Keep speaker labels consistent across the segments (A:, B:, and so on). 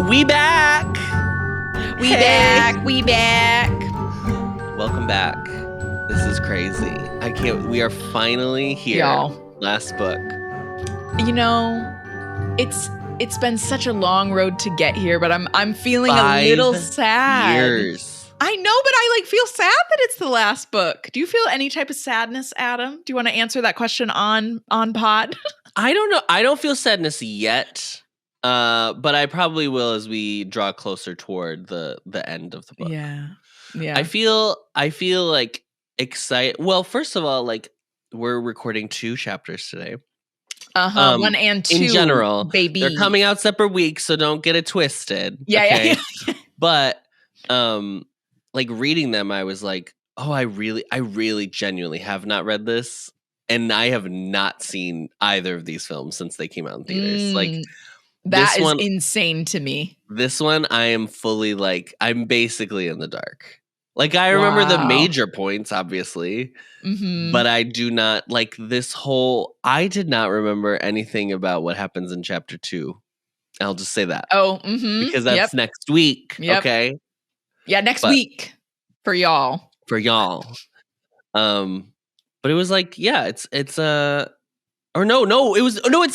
A: We back.
B: We back.
A: Welcome back. This is crazy. I can't. We are finally here.
B: Y'all.
A: Last book.
B: You know, it's been such a long road to get here, but I'm feeling a little sad.
A: Years.
B: I know, but I feel sad that it's the last book. Do you feel any type of sadness, Adam? Do you want to answer that question on pod?
A: I don't know. I don't feel sadness yet. But I probably will as we draw closer toward the end of the book.
B: Yeah.
A: I feel like excited. Well, first of all, we're recording 2 chapters today.
B: 1 and 2.
A: In general,
B: baby.
A: They're coming out separate weeks, so don't get it twisted.
B: Yeah,
A: okay?
B: yeah.
A: But reading them, I was like, oh, I really genuinely have not read this, and I have not seen either of these films since they came out in theaters.
B: That is insane to me.
A: This one, I am fully I'm basically in the dark. I remember the major points, obviously, but I do not this whole. I did not remember anything about what happens in chapter 2. I'll just say that.
B: Oh,
A: because that's next week.
B: Yep.
A: Okay.
B: Yeah, next week for y'all.
A: But it was it's it's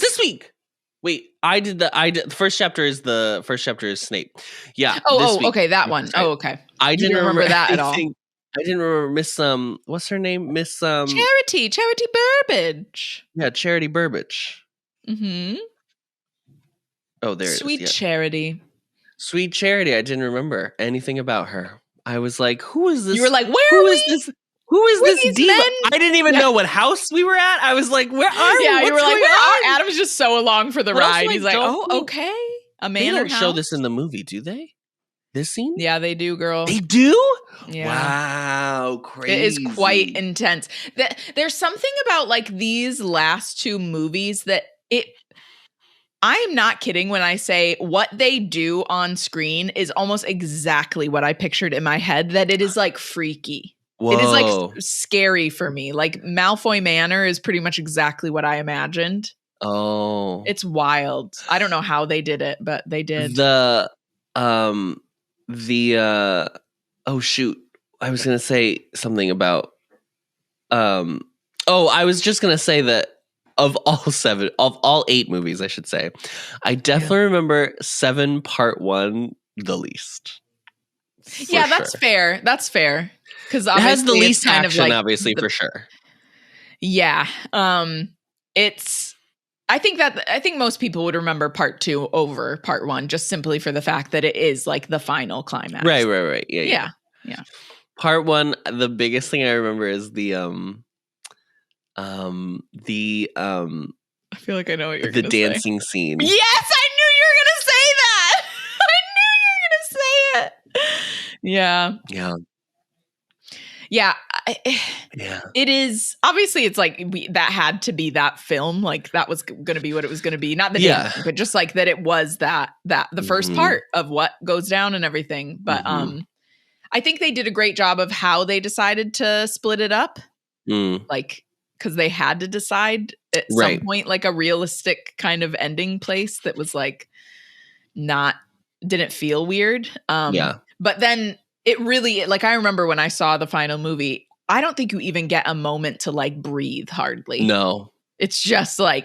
A: this week. Wait, the first chapter is Snape. Yeah.
B: Oh, okay, that one. Oh, okay.
A: I didn't remember
B: that at all.
A: I didn't remember Miss what's her name? Miss
B: Charity Burbage.
A: Yeah, Charity Burbage.
B: Mm-hmm.
A: Oh, there it is.
B: Sweet Charity.
A: Sweet Charity. I didn't remember anything about her. I was like, who is this?
B: You were like, who is
A: this? Who is this diva?
B: Men?
A: I didn't even know what house we were at. I was like, where are we?
B: Yeah, you were like,
A: where
B: are? Adam's just so along for the ride. He's like, oh, okay. A manor
A: They don't
B: house?
A: show this in the movie, do they? This scene?
B: Yeah, they do, girl.
A: They do?
B: Yeah.
A: Wow, crazy.
B: It is quite intense. There's something about these last 2 movies that I am not kidding when I say what they do on screen is almost exactly what I pictured in my head, that it is freaky.
A: Whoa.
B: It is scary for me. Malfoy Manor is pretty much exactly what I imagined.
A: Oh.
B: It's wild. I don't know how they did it, but they did.
A: Oh shoot. I was gonna say something about I was just gonna say that of all 8 movies, I should say, I definitely remember 7 part 1 the least.
B: Yeah, that's fair. That's fair. Because it
A: has the least action, obviously, for sure.
B: Yeah. I think most people would remember part 2 over part 1, just simply for the fact that it is the final climax.
A: Right. Yeah. Part 1, the biggest thing I remember is
B: I feel like I know what you're going to say.
A: The dancing scene.
B: Yes, I knew you were going to say that. I knew you were going to say it. Yeah. Yeah. It is obviously it's that had to be that film. That was going to be what it was going to be. Not the dancing, but just that it was that the first part of what goes down and everything. But I think they did a great job of how they decided to split it up. Because they had to decide at some point a realistic kind of ending place that was didn't feel weird. But then it really I remember when I saw the final movie, I don't think you even get a moment to breathe hardly.
A: No.
B: It's just
A: I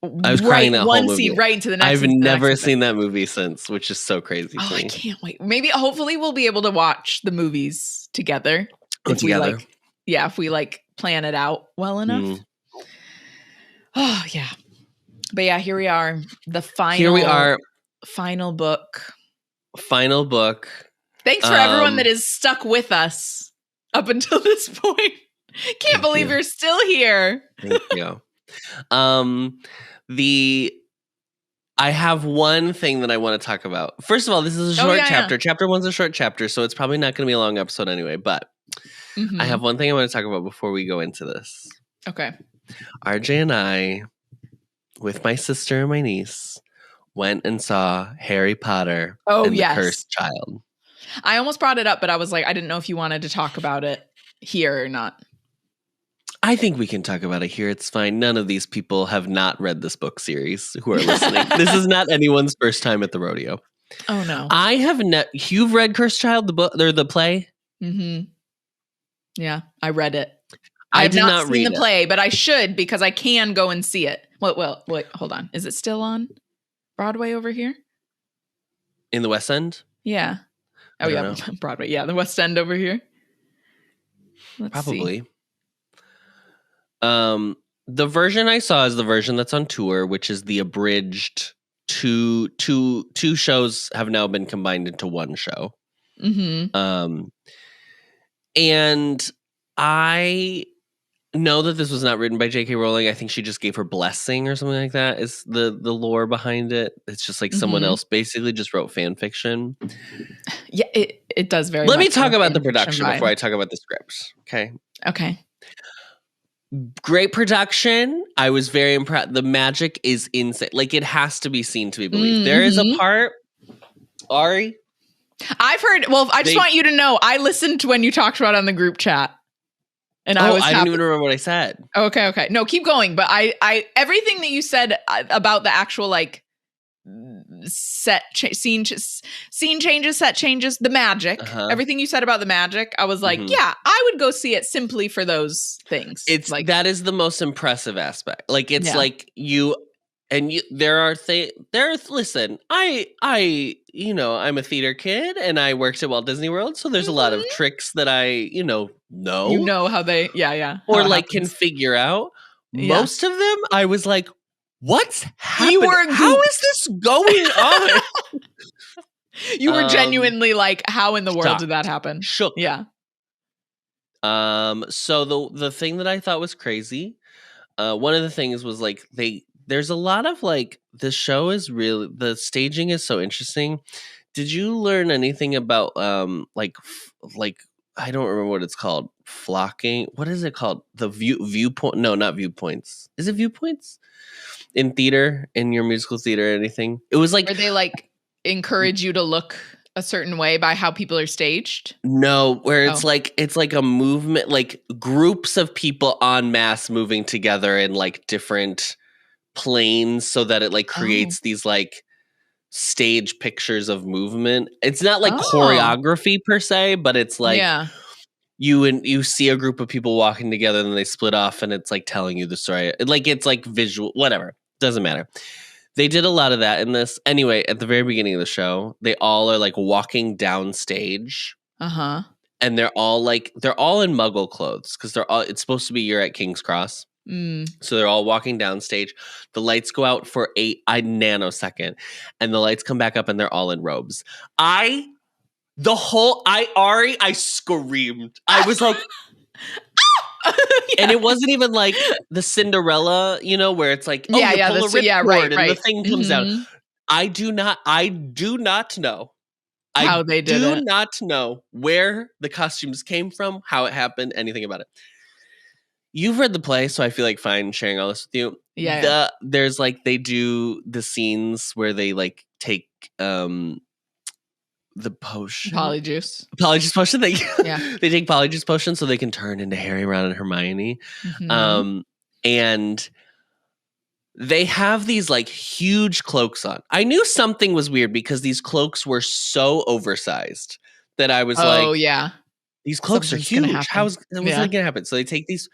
A: was crying that whole movie.
B: Scene right into the next.
A: I've never seen that movie since, which is so crazy.
B: Oh, I can't wait. Hopefully we'll be able to watch the movies together. If we plan it out well enough. Oh yeah. But yeah, here we are. The final.
A: Here we are.
B: Final book.
A: Final book.
B: Thanks for everyone that is stuck with us up until this point. Can't believe you're still here.
A: Thank you. I have one thing that I want to talk about. First of all, this is a short chapter. Yeah. Chapter 1's a short chapter, so it's probably not going to be a long episode anyway. But I have one thing I want to talk about before we go into this.
B: Okay.
A: RJ and I, with my sister and my niece, went and saw Harry Potter and the Cursed Child.
B: I almost brought it up, but I was like, I didn't know if you wanted to talk about it here or not.
A: I think we can talk about it here. It's fine. None of these people have not read this book series who are listening. This is not anyone's first time at the rodeo.
B: Oh no.
A: I have you've read Cursed Child, the book or the play?
B: Mm-hmm. Yeah, I read it.
A: I
B: have
A: did
B: not
A: read
B: seen the play, but I should because I can go and see it. Well, wait, hold on. Is it still on Broadway over here?
A: In the West End?
B: Yeah. Oh yeah, Broadway. Yeah, the West End over here. Let's
A: Probably.
B: See.
A: The version I saw is the version that's on tour, which is the abridged. Two shows have now been combined into one show.
B: Mm-hmm.
A: And I know that this was not written by J.K. Rowling. I think she just gave her blessing or something like that is the lore behind it. It's just like someone else basically just wrote fan fiction.
B: Yeah, it does very
A: Let
B: much
A: me talk about the production before I talk about the script.
B: Okay.
A: Great production. I was very impressed. The magic is insane. Like, it has to be seen to be believed. There is a part, Ari.
B: I've heard. Well, I just want you to know. I listened to when you talked about it on the group chat, and I didn't even remember what I said. Okay. No, keep going. But I everything that you said about the actual like scene changes, set changes, the magic, everything you said about the magic, I was like, yeah, I would go see it simply for those things.
A: It's
B: like
A: that is the most impressive aspect. Like, it's like you. And listen, I I'm a theater kid and I worked at Walt Disney World. So there's a lot of tricks that I, know.
B: You know how they,
A: or like can figure out. Most of them, I was like, what's happening? How is this going on?
B: You were genuinely like, how in the world did that happen?
A: Shook.
B: Yeah.
A: So the thing that I thought was crazy, one of the things was like there's a lot of like the show is really the staging is so interesting. Did you learn anything about like I don't remember what it's called, flocking? What is it called? The viewpoint? No, not viewpoints. Is it viewpoints in theater, in your musical theater or anything? It was like,
B: where they like encourage you to look a certain way by how people are staged?
A: No, where it's like a movement, like groups of people en masse moving together in like different planes so that it like creates these like stage pictures of movement. It's not like choreography per se, but it's like you see a group of people walking together and then they split off and it's like telling you the story. Like, it's like visual, whatever. Doesn't matter. They did a lot of that in this. Anyway, at the very beginning of the show, they all are like walking down stage. And they're all in Muggle clothes because it's supposed to be you're at King's Cross. So they're all walking down stage. The lights go out for a nanosecond and the lights come back up and they're all in robes. I screamed. I was like, and it wasn't even like the Cinderella, where it's like, pull a ripcord and the thing comes out. I do not know how they did it. I do not know where the costumes came from, how it happened, anything about it. You've read the play, so I feel like fine sharing all this with you. There's like, they do the scenes where they like take the potion.
B: Polyjuice
A: potion. They take Polyjuice potion so they can turn into Harry, Ron, and Hermione. And they have these like huge cloaks on. I knew something was weird because these cloaks were so oversized that I was these cloaks are huge. What's going to happen? So they take these.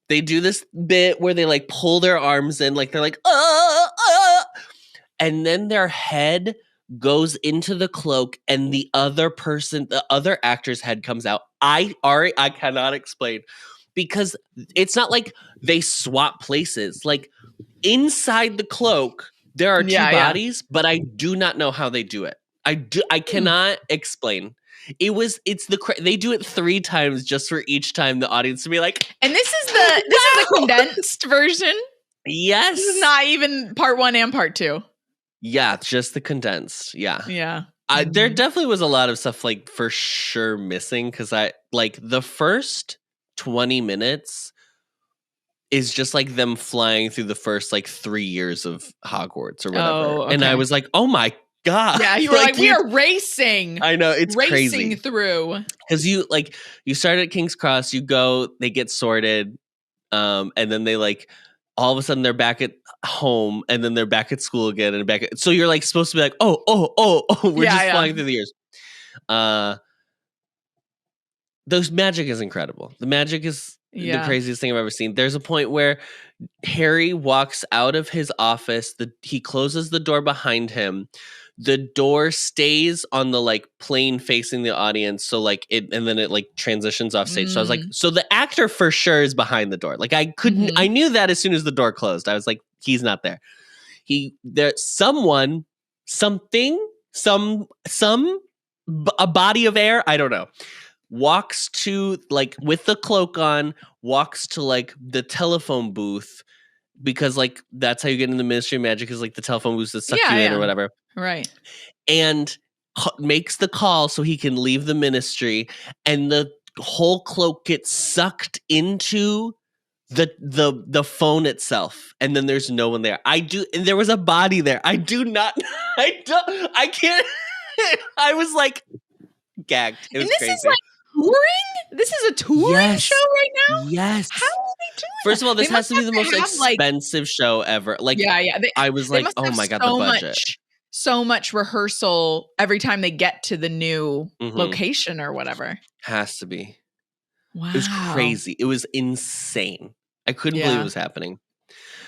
A: They do this bit where they like pull their arms in, like they're like, and then their head goes into the cloak and the other actor's head comes out. I cannot explain, because it's not like they swap places. Like, inside the cloak, there are two bodies, but I do not know how they do it. I cannot explain. They do it 3 times just for each time the audience to be like,
B: and this is the condensed version.
A: Yes,
B: this is not even part 1 and part 2.
A: Yeah, just the condensed. Yeah. There definitely was a lot of stuff like for sure missing, because the first 20 minutes is just like them flying through the first like 3 years of Hogwarts or whatever, and I was like, oh my God.
B: Yeah, you were like we are racing.
A: I know, it's
B: racing
A: crazy
B: through.
A: Because you start at King's Cross, you go, they get sorted, And then they like all of a sudden they're back at home, and then they're back at school again, and so you're like supposed to be like, oh, we're just flying through the years. Those magic is incredible. The magic is the craziest thing I've ever seen. There's a point where Harry walks out of his office. He closes the door behind him. The door stays on the like plane facing the audience. So like and then it like transitions off stage. So I was like, so the actor for sure is behind the door. Like I knew that as soon as the door closed. I was like, he's not there. A body of air. I don't know. Walks to like with the cloak on, walks to like the telephone booth, because like that's how you get in the Ministry of Magic, is like the telephone booth that suck you in or whatever.
B: Right.
A: And makes the call so he can leave the ministry, and the whole cloak gets sucked into the phone itself, and then there's no one there. And there was a body there. I can't. I was like gagged. It was crazy.
B: Is like touring? This is a touring show right now?
A: Yes.
B: How are they doing
A: First of all, this has to be the most expensive show ever. Like, I was like, oh my God, the budget.
B: So much rehearsal every time they get to the new location or whatever.
A: Has to be.
B: Wow.
A: It was crazy. It was insane. I couldn't believe it was happening.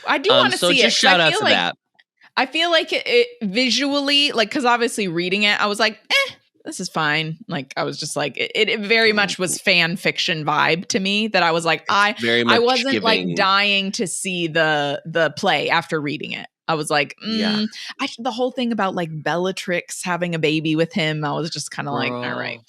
B: I do want to see it.
A: So just shout out to that.
B: I feel like it visually, like, because obviously reading it, I was like, this is fine. Like, I was just like, it very much was fan fiction vibe to me, that I was like, I wasn't like dying to see the play after reading it. I was like, the whole thing about like Bellatrix having a baby with him, I was just kind of like, all right.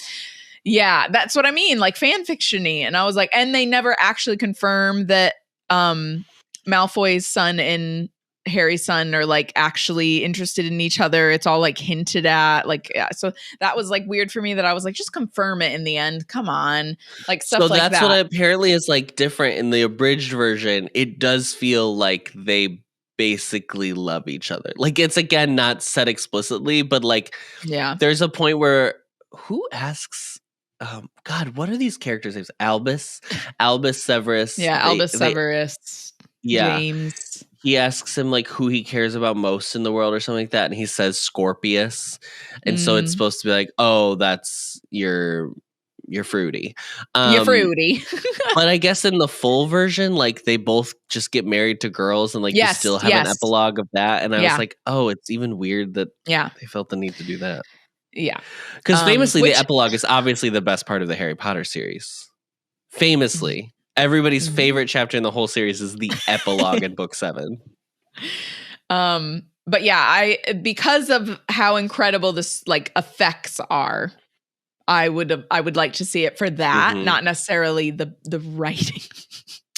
B: Yeah, that's what I mean, like fan fiction-y. And I was like, and they never actually confirmed that Malfoy's son and Harry's son are like actually interested in each other. It's all like hinted at, like, so that was like weird for me, that I was like, just confirm it in the end. Come on, like stuff like that. So that's
A: what apparently is like different in the abridged version. It does feel like they basically love each other. Like, it's again not said explicitly, but like, there's a point where who asks, God, what are these characters' names? Albus Severus.
B: Albus Severus. James.
A: He asks him like who he cares about most in the world or something like that, and he says Scorpius, and so it's supposed to be like, oh, that's your fruity.
B: You're fruity.
A: But I guess in the full version, like they both just get married to girls, and like you still have an epilogue of that. And I was like, oh, it's even weird that they felt the need to do that.
B: Yeah.
A: Because famously, the epilogue is obviously the best part of the Harry Potter series. Famously. Everybody's favorite chapter in the whole series is the epilogue in book 7.
B: But yeah, because of how incredible this like effects are, I would like to see it for that, not necessarily the writing.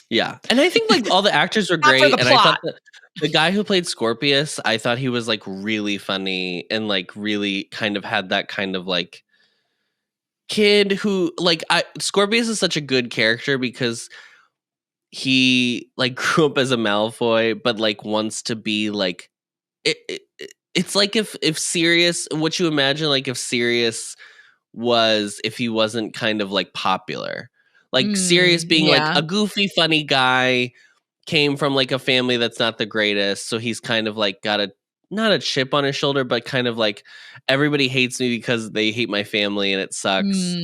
A: Yeah. And I think like all the actors were great. And I thought that the guy who played Scorpius, I thought he was like really funny, and like really kind of had that kind of like kid who like Scorpius is such a good character because he like grew up as a Malfoy, but like wants to be like it's like if Sirius, what you imagine like if Sirius was, if he wasn't kind of like popular, like Sirius being like a goofy funny guy, came from like a family that's not the greatest, so he's kind of like got not a chip on his shoulder, but kind of like everybody hates me because they hate my family and it sucks.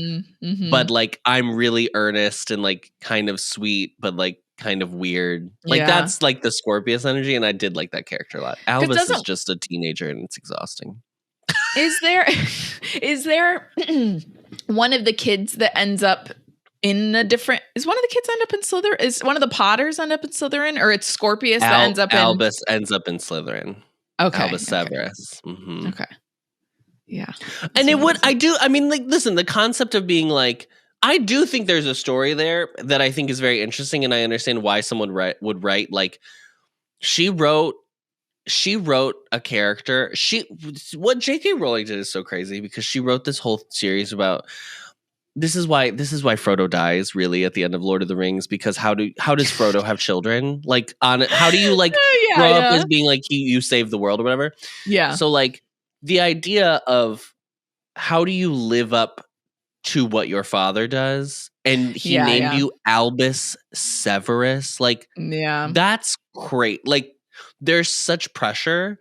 A: But like I'm really earnest and like kind of sweet, but like kind of weird. Like that's like the Scorpius energy, and I did like that character a lot. Albus is just a teenager and it's exhausting.
B: Is there one of the kids that ends up in a different? Is one of the kids end up in Slytherin? Is one of the Potters end up in Slytherin, or it's Scorpius that ends up in
A: Albus ends up in Slytherin?
B: Okay.
A: Albus Severus.
B: Okay. Yeah.
A: And I mean, like, listen, the concept of being like, I do think there's a story there that I think is very interesting, and I understand why someone would write, like, she wrote a character. What J.K. Rowling did is so crazy, because she wrote this whole series about, this is why Frodo dies really at the end of Lord of the Rings, because how does Frodo have children? Like, how do you like grow up as being like you save the world or whatever?
B: Yeah.
A: So like the idea of how do you live up to what your father does, and he named you Albus Severus. Like, that's great. Like, there's such pressure.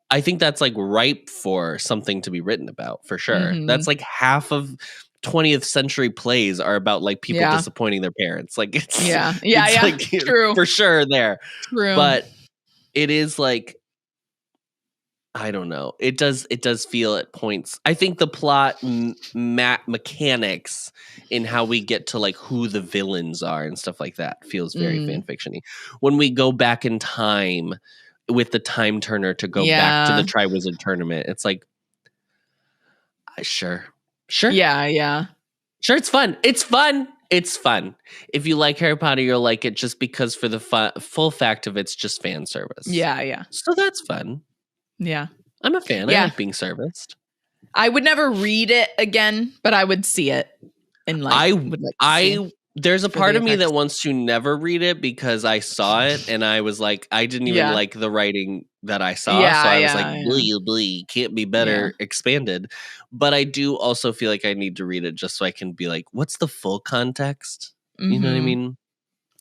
A: I think that's like ripe for something to be written about, for sure. That's like half of 20th century plays are about like people disappointing their parents. Like, it's like,
B: true,
A: for sure there.
B: True.
A: But it is like, I don't know. It does feel at points. I think the plot mechanics in how we get to like who the villains are and stuff like that feels very fan fiction-y. When we go back in time with the time turner to go back to the Triwizard Tournament, it's like, sure.
B: Yeah.
A: Sure, it's fun. It's fun. If you like Harry Potter, you'll like it just because for the full fact of it's just fan service.
B: Yeah.
A: So that's fun.
B: Yeah.
A: I'm a fan. I like being serviced.
B: I would never read it again, but I would see it. And like,
A: there's a part of me that wants to never read it because I saw it and I was like, I didn't even like the writing that I saw. So I was like, blee, can't be better expanded. But I do also feel like I need to read it just so I can be like, what's the full context? You know what I mean?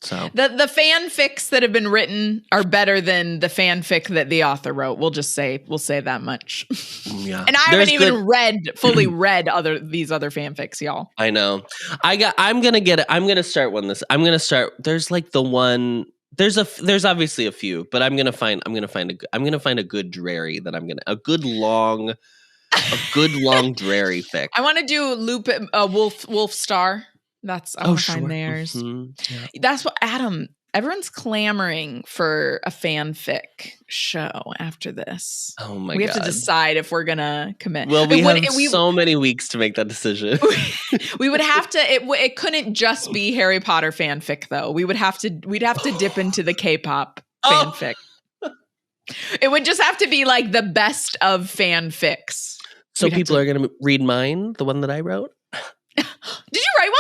A: So
B: the fanfics that have been written are better than the fanfic that the author wrote. We'll say that much.
A: Yeah.
B: And I haven't even fully read these other fanfics, y'all.
A: I know. I'm gonna start one there's like the one there's obviously a few, but I'm gonna find a good dreary that a good long dreary fic.
B: I want to do Wolf Star. That's I want to find theirs. Yeah. That's what everyone's clamoring for a fanfic show after this.
A: Oh my god.
B: We have to decide if we're gonna commit.
A: Well, we have so many weeks to make that decision.
B: We would have to it couldn't just be Harry Potter fanfic though. We'd have to dip into the K-pop fanfic. It would just have to be like the best of fanfics.
A: So people are going to read mine, the one that I wrote?
B: Did you write one?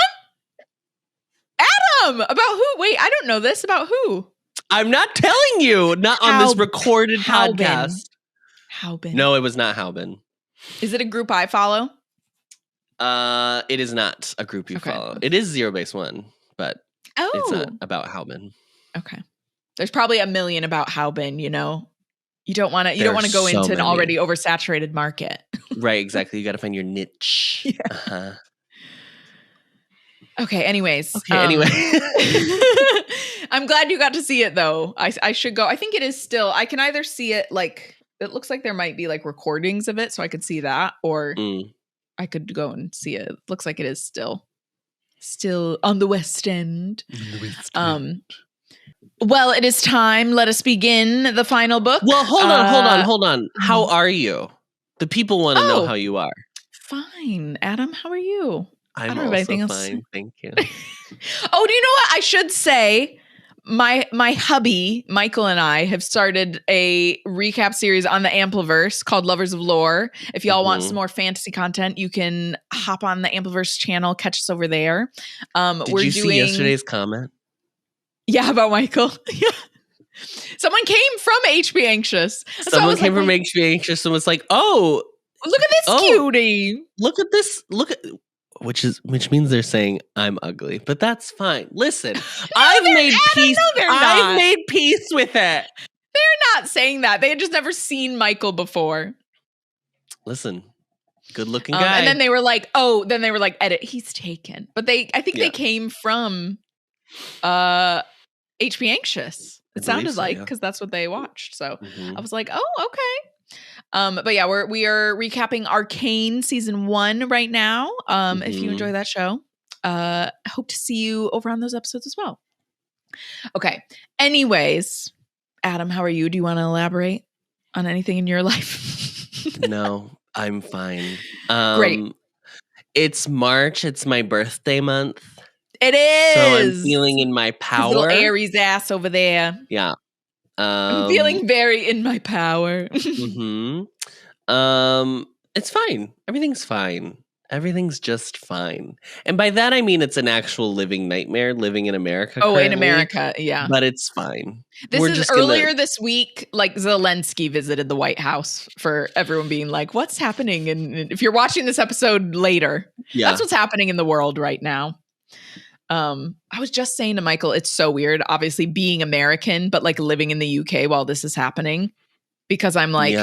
B: Adam, about who? Wait, I don't know this. About who?
A: I'm not telling you. Not on this recorded podcast.
B: Howbin.
A: No, it was not Howbin.
B: Is it a group I follow?
A: It is not a group you follow. It is Zero Base One, but it's not about Howbin.
B: Okay. There's probably a million about Howbin, you know. You don't want to go into an already oversaturated market.
A: Right, exactly. You got to find your niche.
B: Yeah. Uh-huh. Okay, anyways.
A: Anyway.
B: I'm glad you got to see it though. I should go. I think it is still. I can either see it like it looks like there might be like recordings of it, so I could see that, or I could go and see it. It looks like it is still on the West End. Well, it is time. Let us begin the final book.
A: Well, hold on. How are you? The people want to know how you are.
B: Fine. Adam, how are you?
A: I'm also fine. Thank you.
B: Oh, do you know what? I should say my hubby, Michael, and I have started a recap series on the Ampliverse called Lovers of Lore. If y'all want some more fantasy content, you can hop on the Ampliverse channel, catch us over there.
A: Did you see yesterday's comment?
B: Yeah, about Michael. Yeah. Someone came from HB Anxious.
A: Someone came from HB Anxious and was like, "Oh,
B: look at this cutie.
A: Look at this. Which means they're saying I'm ugly, but that's fine. Listen, I've made peace. I've made peace with it.
B: They're not saying that. They had just never seen Michael before.
A: Listen, good looking guy.
B: And then they were like, edit, he's taken. But I think they came from HB Anxious. It sounded like, because that's what they watched. So I was like, oh, okay. But yeah, we are recapping Arcane season 1 right now. If you enjoy that show, hope to see you over on those episodes as well. Okay. Anyways, Adam, how are you? Do you want to elaborate on anything in your life?
A: No, I'm fine.
B: Great.
A: It's March. It's my birthday month.
B: It is.
A: So I'm feeling in my power.
B: His little Aries ass over there.
A: Yeah.
B: I'm feeling very in my power.
A: It's fine. Everything's fine. Everything's just fine. And by that, I mean it's an actual living nightmare living in America
B: Oh,
A: currently,
B: in America, yeah.
A: but it's fine.
B: This
A: We're
B: is
A: just
B: earlier this week, like Zelensky visited the White House for everyone being like, what's happening? And if you're watching this episode later, that's what's happening in the world right now. I was just saying to Michael, it's so weird, obviously being American, but like living in the UK while this is happening, because I'm like,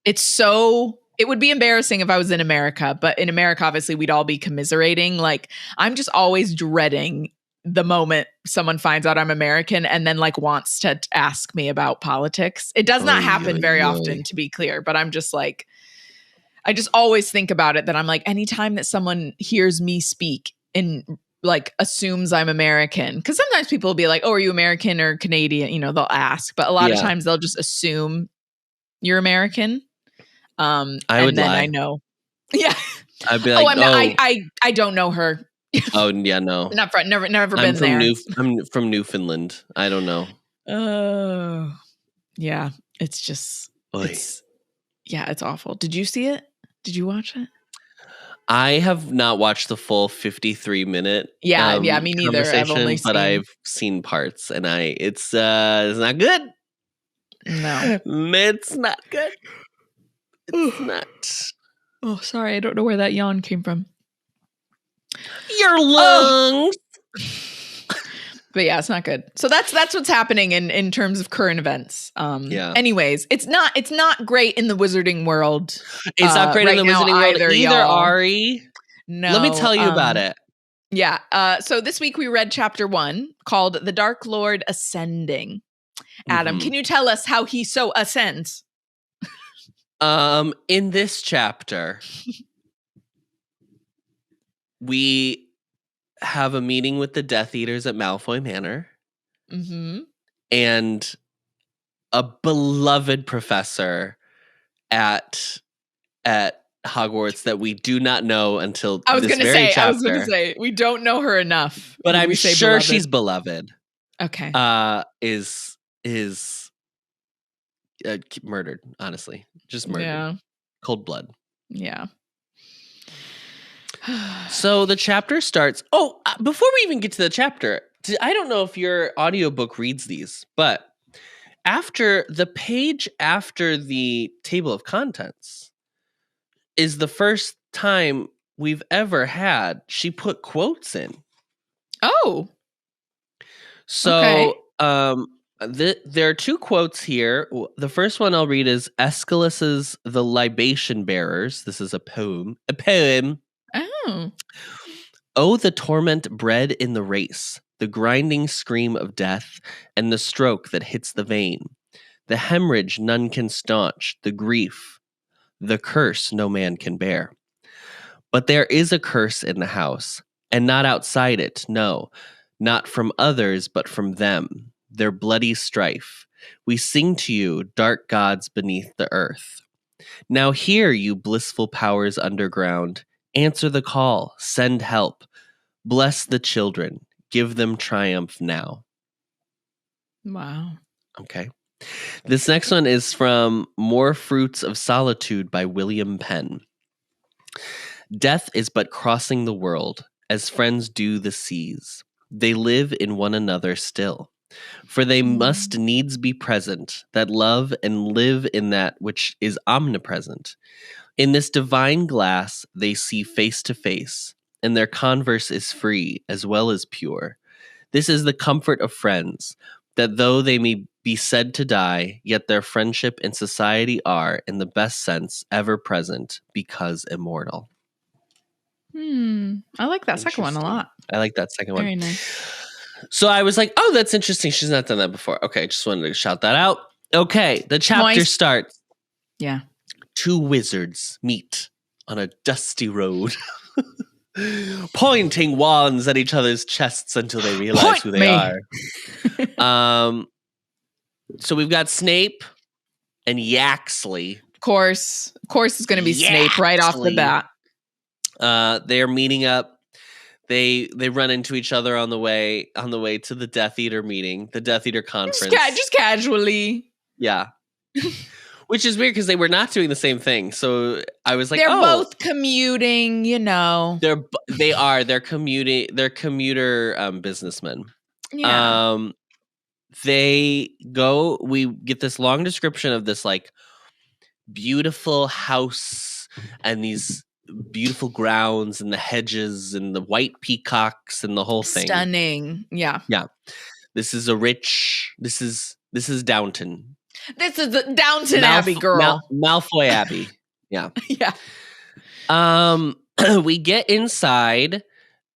B: it would be embarrassing if I was in America, but in America, obviously we'd all be commiserating. Like, I'm just always dreading the moment someone finds out I'm American and then like wants to ask me about politics. It does not happen very often, to be clear, but I'm just like, I just always think about it that I'm like, anytime that someone hears me speak and like assumes I'm American, because sometimes people will be like, oh, are you American or Canadian? You know, they'll ask, but a lot of times they'll just assume you're American.
A: I would lie.
B: I know. Yeah.
A: I'd be like,
B: I don't know her.
A: Oh yeah, no.
B: Never been there.
A: I'm from Newfoundland. I don't know.
B: Oh. Yeah. It's just it's awful. Did you see it? Did you watch it?
A: I have not watched the full 53-minute
B: me neither.
A: I've seen parts, and it's not good.
B: No.
A: It's not good. It's not.
B: Oh, sorry. I don't know where that yawn came from.
A: Your lungs.
B: But yeah, it's not good. So that's what's happening in terms of current events. Anyways, it's not great in the wizarding world.
A: It's not great in the wizarding world either, Ari.
B: No.
A: Let me tell you about it.
B: Yeah. So this week we read chapter 1 called The Dark Lord Ascending. Adam, can you tell us how he so ascends?
A: In this chapter, we have a meeting with the Death Eaters at Malfoy Manor. And a beloved professor at Hogwarts that we do not know until
B: I was
A: this
B: going to say, we don't know her enough.
A: But I'm sure beloved? She's beloved.
B: Okay.
A: Is murdered, honestly. Just murdered. Yeah. Cold blood.
B: Yeah.
A: So the chapter starts. Oh, before we even get to the chapter, I don't know if your audiobook reads these, but after the page after the table of contents is the first time we've ever had she put quotes in.
B: Oh.
A: So, there are 2 quotes here. The first one I'll read is Aeschylus's The Libation Bearers. This is a poem.
B: Oh.
A: Oh, the torment bred in the race, the grinding scream of death, and the stroke that hits the vein, the hemorrhage none can staunch, the grief, the curse no man can bear. But there is a curse in the house, and not outside it, no, not from others, but from them, their bloody strife. We sing to you, dark gods beneath the earth. Now hear, you blissful powers underground, answer the call, send help, bless the children, give them triumph now.
B: Wow.
A: Okay. This next one is from More Fruits of Solitude by William Penn. Death is but crossing the world, as friends do the seas. They live in one another still, for they must needs be present, that love and live in that which is omnipresent. In this divine glass they see face to face, and their converse is free as well as pure. This is the comfort of friends, that though they may be said to die, yet their friendship and society are, in the best sense, ever present, because immortal.
B: I like that second one a lot.
A: I like that second one.
B: Very nice.
A: So I was like, oh, that's interesting. She's not done that before. Okay, just wanted to shout that out. Okay, the chapter starts.
B: Yeah.
A: 2 wizards meet on a dusty road, pointing wands at each other's chests until they realize who they are. So we've got Snape and Yaxley.
B: Of course, it's going to be Snape right off the bat.
A: They are meeting up. They run into each other on the way to the Death Eater meeting, the Death Eater conference.
B: Just casually.
A: Yeah. Which is weird because they were not doing the same thing. So I was like,
B: they're both commuting, you know.
A: They're commuting. They're commuter businessmen.
B: Yeah.
A: They go. We get this long description of this like beautiful house and these beautiful grounds and the hedges and the white peacocks and the whole thing.
B: Stunning. Yeah.
A: Yeah. This is Downton.
B: This is the Downton Abbey, girl.
A: Malfoy Abbey. Yeah.
B: Yeah.
A: We get inside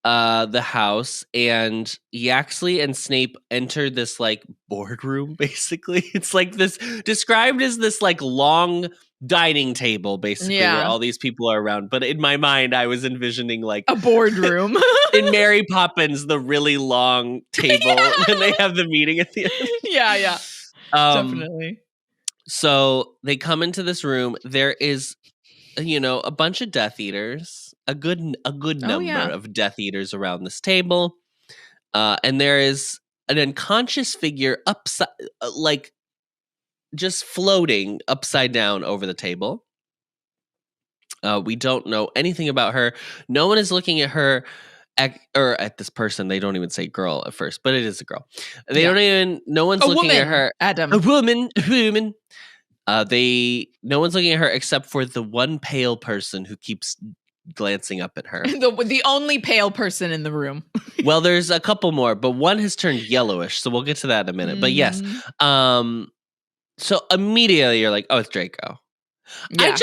A: the house, and Yaxley and Snape enter this like boardroom, basically. It's like this described as this like long dining table, basically, where all these people are around. But in my mind, I was envisioning like
B: a boardroom.
A: In Mary Poppins, the really long table when they have the meeting at the end.
B: Yeah. Definitely.
A: So they come into this room. There is, a bunch of Death Eaters, a good number of Death Eaters around this table, and there is an unconscious figure upside, like just floating upside down over the table. We don't know anything about her. No one is looking at her. At this person. They don't even say girl at first, but it is a girl. No one's looking at her.
B: Adam.
A: A woman. No one's looking at her except for the one pale person who keeps glancing up at her.
B: The only pale person in the room.
A: Well, there's a couple more, but one has turned yellowish, so we'll get to that in a minute. But yes. So immediately you're like, oh, it's Draco.
B: Yeah,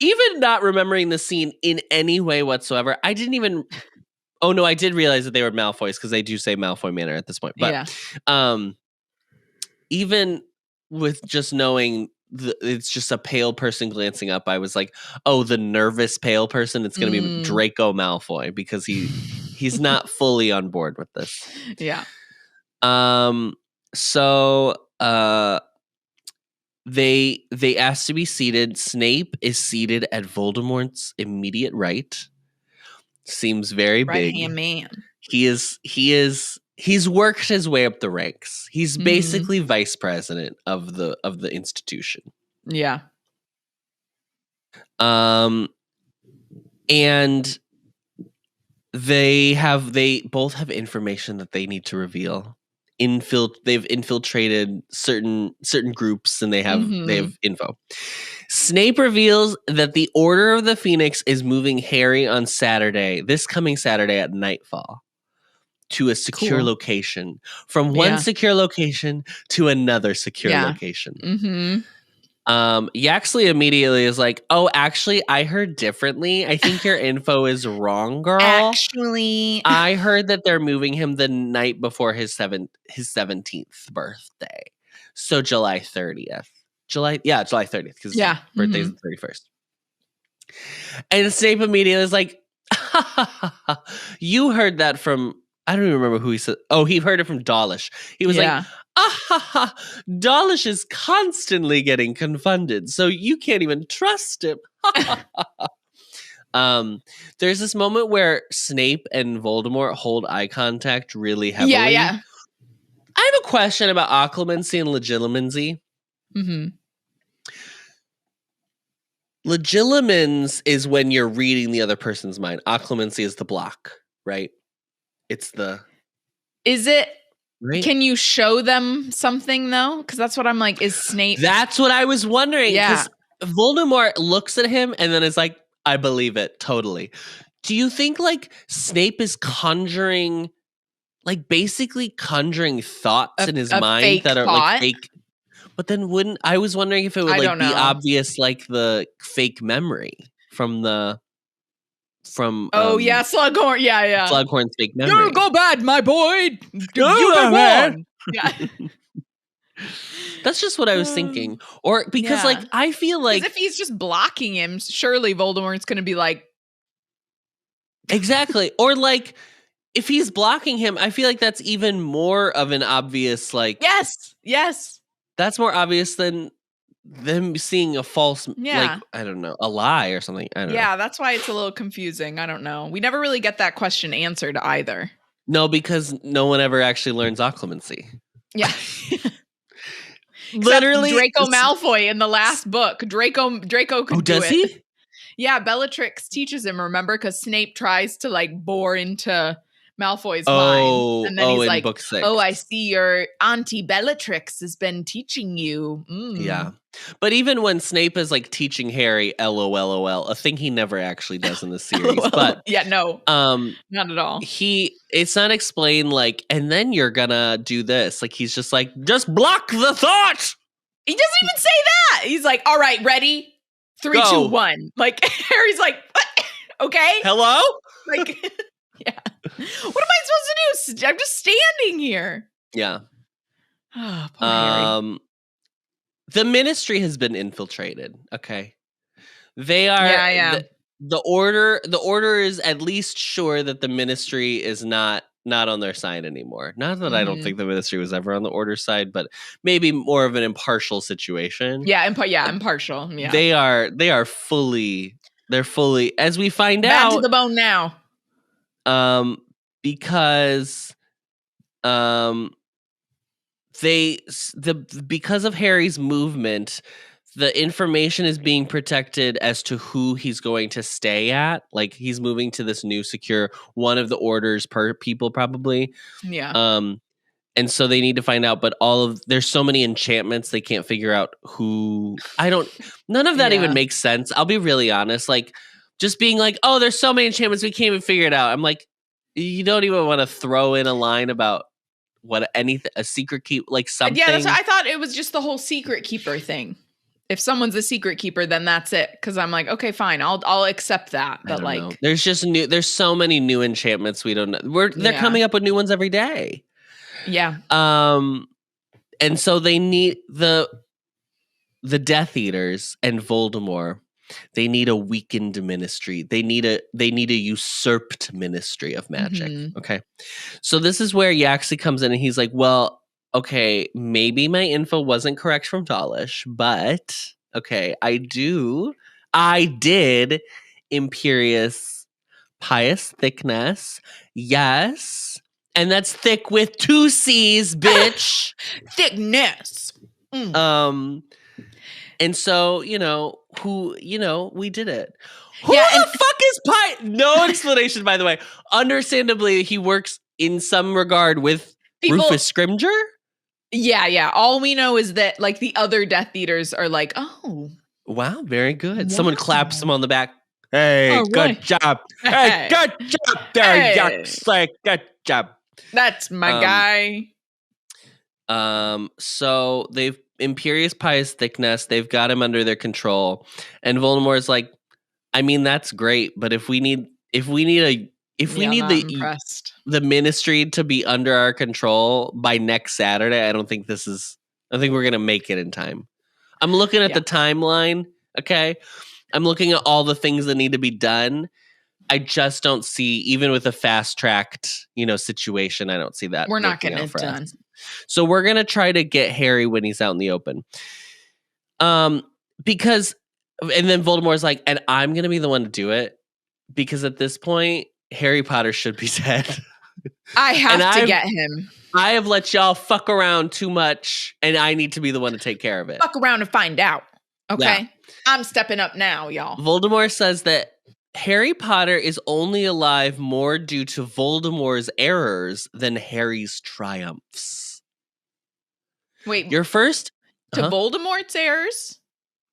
A: even not remembering the scene in any way whatsoever, I didn't even. Oh no, I did realize that they were Malfoys because they do say Malfoy Manor at this point. But even with just knowing it's just a pale person glancing up, I was like, oh, the nervous pale person. It's going to be Draco Malfoy because he's not fully on board with this.
B: Yeah.
A: So they asked to be seated. Snape is seated at Voldemort's immediate right. Seems very big.
B: Right-hand man.
A: He's worked his way up the ranks. He's basically vice president of the institution.
B: Yeah.
A: And they both have information that they need to reveal. They've infiltrated certain groups, and they have info. Snape reveals that the Order of the Phoenix is moving Harry on this coming Saturday at nightfall to a secure location, from one secure location to another secure location. Yaxley immediately is like, oh, actually, I heard differently. I think your info is wrong, girl.
B: Actually,
A: I heard that they're moving him the night before his 17th birthday. So July 30th. July 30th, because his birthday's the 31st. And Snape immediately is like, you heard that from, I don't even remember who he said. Oh, he heard it from Dawlish. He was like, Dawlish is constantly getting confounded, so you can't even trust him. There's this moment where Snape and Voldemort hold eye contact really heavily.
B: Yeah.
A: I have a question about occlumency and legilimency. Legilimens is when you're reading the other person's mind. Occlumency is the block, right? Is it? Right?
B: Can you show them something though? Because that's what I'm like. Is Snape?
A: That's what I was wondering. Yeah. Voldemort looks at him and then is like, "I believe it totally." Do you think like Snape is conjuring, like basically conjuring thoughts in his mind that are like fake? But then I was wondering if it would like be obvious, like the fake memory from
B: Slughorn. Yeah.
A: Slughorn's fake memory.
B: You go bad, my boy. You go on. Yeah.
A: That's just what I was thinking. Or because like I feel like
B: if he's just blocking him, surely Voldemort's going to be like
A: exactly. Or like if he's blocking him, I feel like that's even more of an obvious like
B: yes.
A: That's more obvious than them seeing a false, like, I don't know, a lie or something. I don't know.
B: Yeah, that's why it's a little confusing. I don't know. We never really get that question answered either.
A: No, because no one ever actually learns occlumency.
B: Yeah.
A: literally
B: Draco Malfoy in the last book. Draco could do it.
A: Does he?
B: Yeah, Bellatrix teaches him, remember? Because Snape tries to like bore into Malfoy's mind. And then he's
A: in
B: like,
A: book 6.
B: oh, I see your auntie Bellatrix has been teaching you.
A: Yeah. But even when Snape is like teaching Harry LOL, a thing he never actually does in the series. But
B: yeah, no. Not at all.
A: It's not explained like, and then you're gonna do this. Like he's just like, just block the thought.
B: He doesn't even say that. He's like, all right, ready? 3, 2, 1. Like Harry's like, what? Okay.
A: Hello?
B: Like, yeah. What am I supposed to do? I'm just standing here.
A: Yeah.
B: Oh, poor Harry.
A: The Ministry has been infiltrated. Okay. They are.
B: Yeah.
A: The order is at least sure that the Ministry is not on their side anymore. Not that I don't think the Ministry was ever on the Order side, but maybe more of an impartial situation.
B: Yeah, impartial. Yeah.
A: They're fully, as we find
B: Bad
A: out,
B: to the bone now.
A: Because because of Harry's movement, the information is being protected as to who he's going to stay at. Like he's moving to this new secure one of the orders per people probably.
B: Yeah.
A: And so they need to find out, but there's so many enchantments they can't figure out who. None of that even makes sense. I'll be really honest. Like just being like, oh, there's so many enchantments we can't even figure it out. I'm like, you don't even want to throw in a line about a secret keep, like something.
B: Yeah, I thought it was just the whole secret keeper thing. If someone's a secret keeper, then that's it. Because I'm like, okay, fine, I'll accept that. But like,
A: know. There's so many new enchantments we don't know. They're coming up with new ones every day.
B: Yeah.
A: And so they need the Death Eaters and Voldemort. They need a weakened ministry. They need a usurped ministry of magic. Mm-hmm. Okay. So this is where Yaxley comes in and he's like, well, okay, maybe my info wasn't correct from Dawlish, but okay, I did Imperious Pious Thickness. Yes. And that's thick with 2 C's, bitch.
B: Thickness.
A: And so, we did it. Who the fuck is Pi? No explanation, by the way. Understandably, he works in some regard with Rufus Scrimgeour. Yeah.
B: All we know is that, like, the other Death Eaters are like, oh.
A: Wow, very good. Wow. Someone claps him on the back. Hey, good job. Hey, good job there, Yaxley. Good job.
B: That's my guy.
A: So they've Imperious Pious Thickness, they've got him under their control. And Voldemort's like, I mean, that's great, but if we need the Ministry to be under our control by next Saturday, I think we're gonna make it in time. I'm looking at the timeline, okay? I'm looking at all the things that need to be done. I just don't see, even with a fast-tracked, situation, I don't see that.
B: We're not getting it done.
A: So we're going to try to get Harry when he's out in the open. And then Voldemort's like, and I'm going to be the one to do it, because at this point, Harry Potter should be dead.
B: I have to get him.
A: I have let y'all fuck around too much, and I need to be the one to take care of it.
B: Fuck around and find out. Okay? Yeah. I'm stepping up now, y'all.
A: Voldemort says that Harry Potter is only alive more due to Voldemort's errors than Harry's triumphs.
B: Wait.
A: Your first?
B: To Voldemort's errors?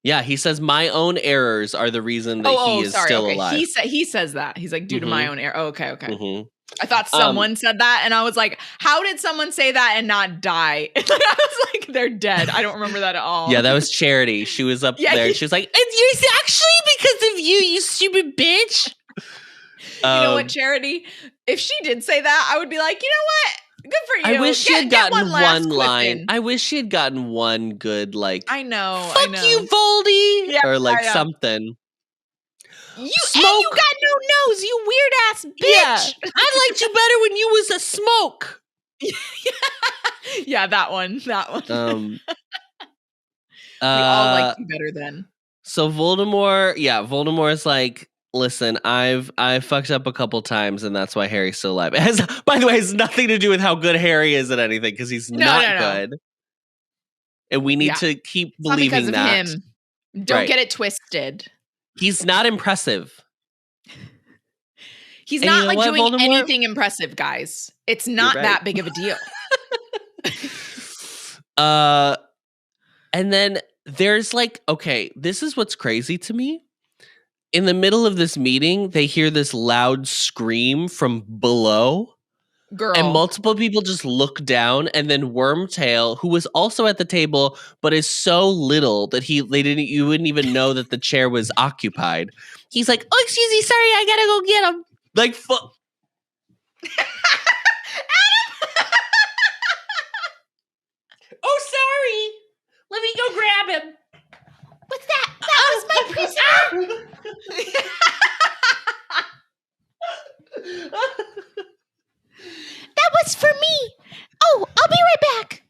A: Yeah, he says my own errors are the reason that he is still alive.
B: He says that. He's like, due to my own error. Oh, okay. Mm-hmm. I thought someone said that, and I was like, how did someone say that and not die? I was like, they're dead. I don't remember that at all.
A: Yeah, that was Charity. She was up there, and she was like, it's actually because of you stupid bitch.
B: You know what, Charity? If she did say that, I would be like, you know what? Good for you.
A: I wish she had gotten one line. I wish she had gotten one good, like,
B: I know.
A: Fuck you, Voldy!
B: Yeah,
A: or like something.
B: You got no nose, you weird ass bitch.
A: Yeah, I liked you better when you was a smoke.
B: Yeah, that one. We all liked you better then.
A: So Voldemort's like, listen, I've fucked up a couple times, and that's why Harry's still alive. It has, by the way, has nothing to do with how good Harry is at anything, because he's not good. And we need to keep
B: It's not
A: believing
B: because
A: that.
B: of him. Don't get it twisted.
A: He's not impressive.
B: He's not like doing anything impressive, guys. It's not that big of a deal.
A: And then there's like, okay, this is what's crazy to me. In the middle of this meeting, they hear this loud scream from below.
B: Girl.
A: And multiple people just look down, and then Wormtail, who was also at the table, but is so little that you wouldn't even know that the chair was occupied. He's like, "Oh, excuse me, sorry, I gotta go get him." Like, oh, sorry. Let me go grab him.
B: What's that? That was my prisoner. That was for me. Oh, I'll be right back.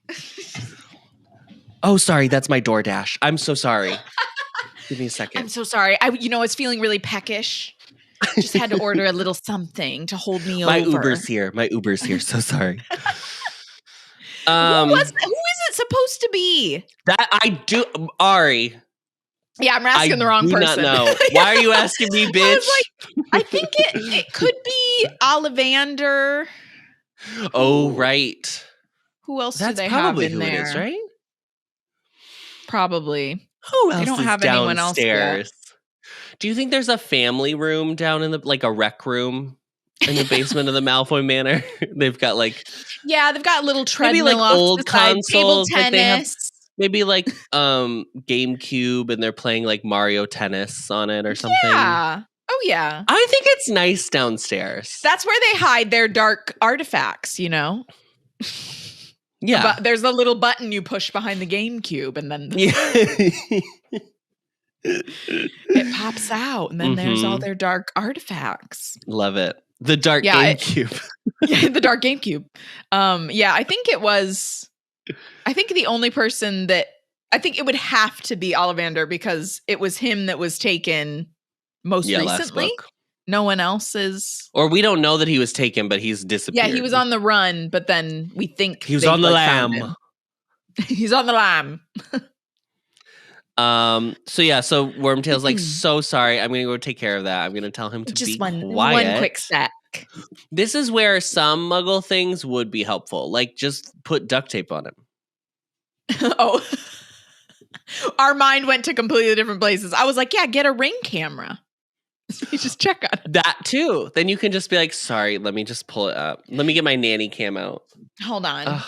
A: Oh, sorry. That's my DoorDash. I'm so sorry. Give me a second.
B: I'm so sorry. I was feeling really peckish. Just had to order a little something to hold me over.
A: My Uber's here. So sorry.
B: Who is it supposed to be?
A: That I do, Ari.
B: Yeah, I'm asking the wrong person.
A: I do not know. Why are you asking me, bitch?
B: I think it could be Ollivander.
A: Oh, right.
B: Who else do they have in there?
A: It is, right?
B: Probably.
A: Who else
B: they don't
A: is
B: have
A: downstairs?
B: Anyone else yet.
A: Do you think there's a family room down in like a rec room in the basement of the Malfoy Manor? They've got like...
B: Yeah, they've got little treadmill
A: maybe like
B: off
A: old
B: to the side,
A: consoles.
B: table tennis.
A: Maybe like GameCube, and they're playing like Mario Tennis on it or something.
B: Yeah. Oh, yeah.
A: I think it's nice downstairs.
B: That's where they hide their dark artifacts, Yeah. But there's a little button you push behind the GameCube, and then it pops out, and then there's all their dark artifacts.
A: Love it. The dark GameCube.
B: The dark GameCube. I think it was... I think the only person that... I think it would have to be Ollivander, because it was him that was taken most recently. No one else is... Or
A: we don't know that he was taken, but he's disappeared.
B: Yeah, he was on the run, but then we think...
A: He was on the lam.
B: He's on the lam.
A: So Wormtail's like, so sorry. I'm going to go take care of that. I'm going to tell him to be quiet.
B: One quick sec.
A: This is where some muggle things would be helpful. Like, just put duct tape on him.
B: Oh. Our mind went to completely different places. I was like, yeah, get a Ring camera. You just check on it.
A: That too. Then you can just be like, sorry, let me just pull it up. Let me get my nanny cam out.
B: Hold on.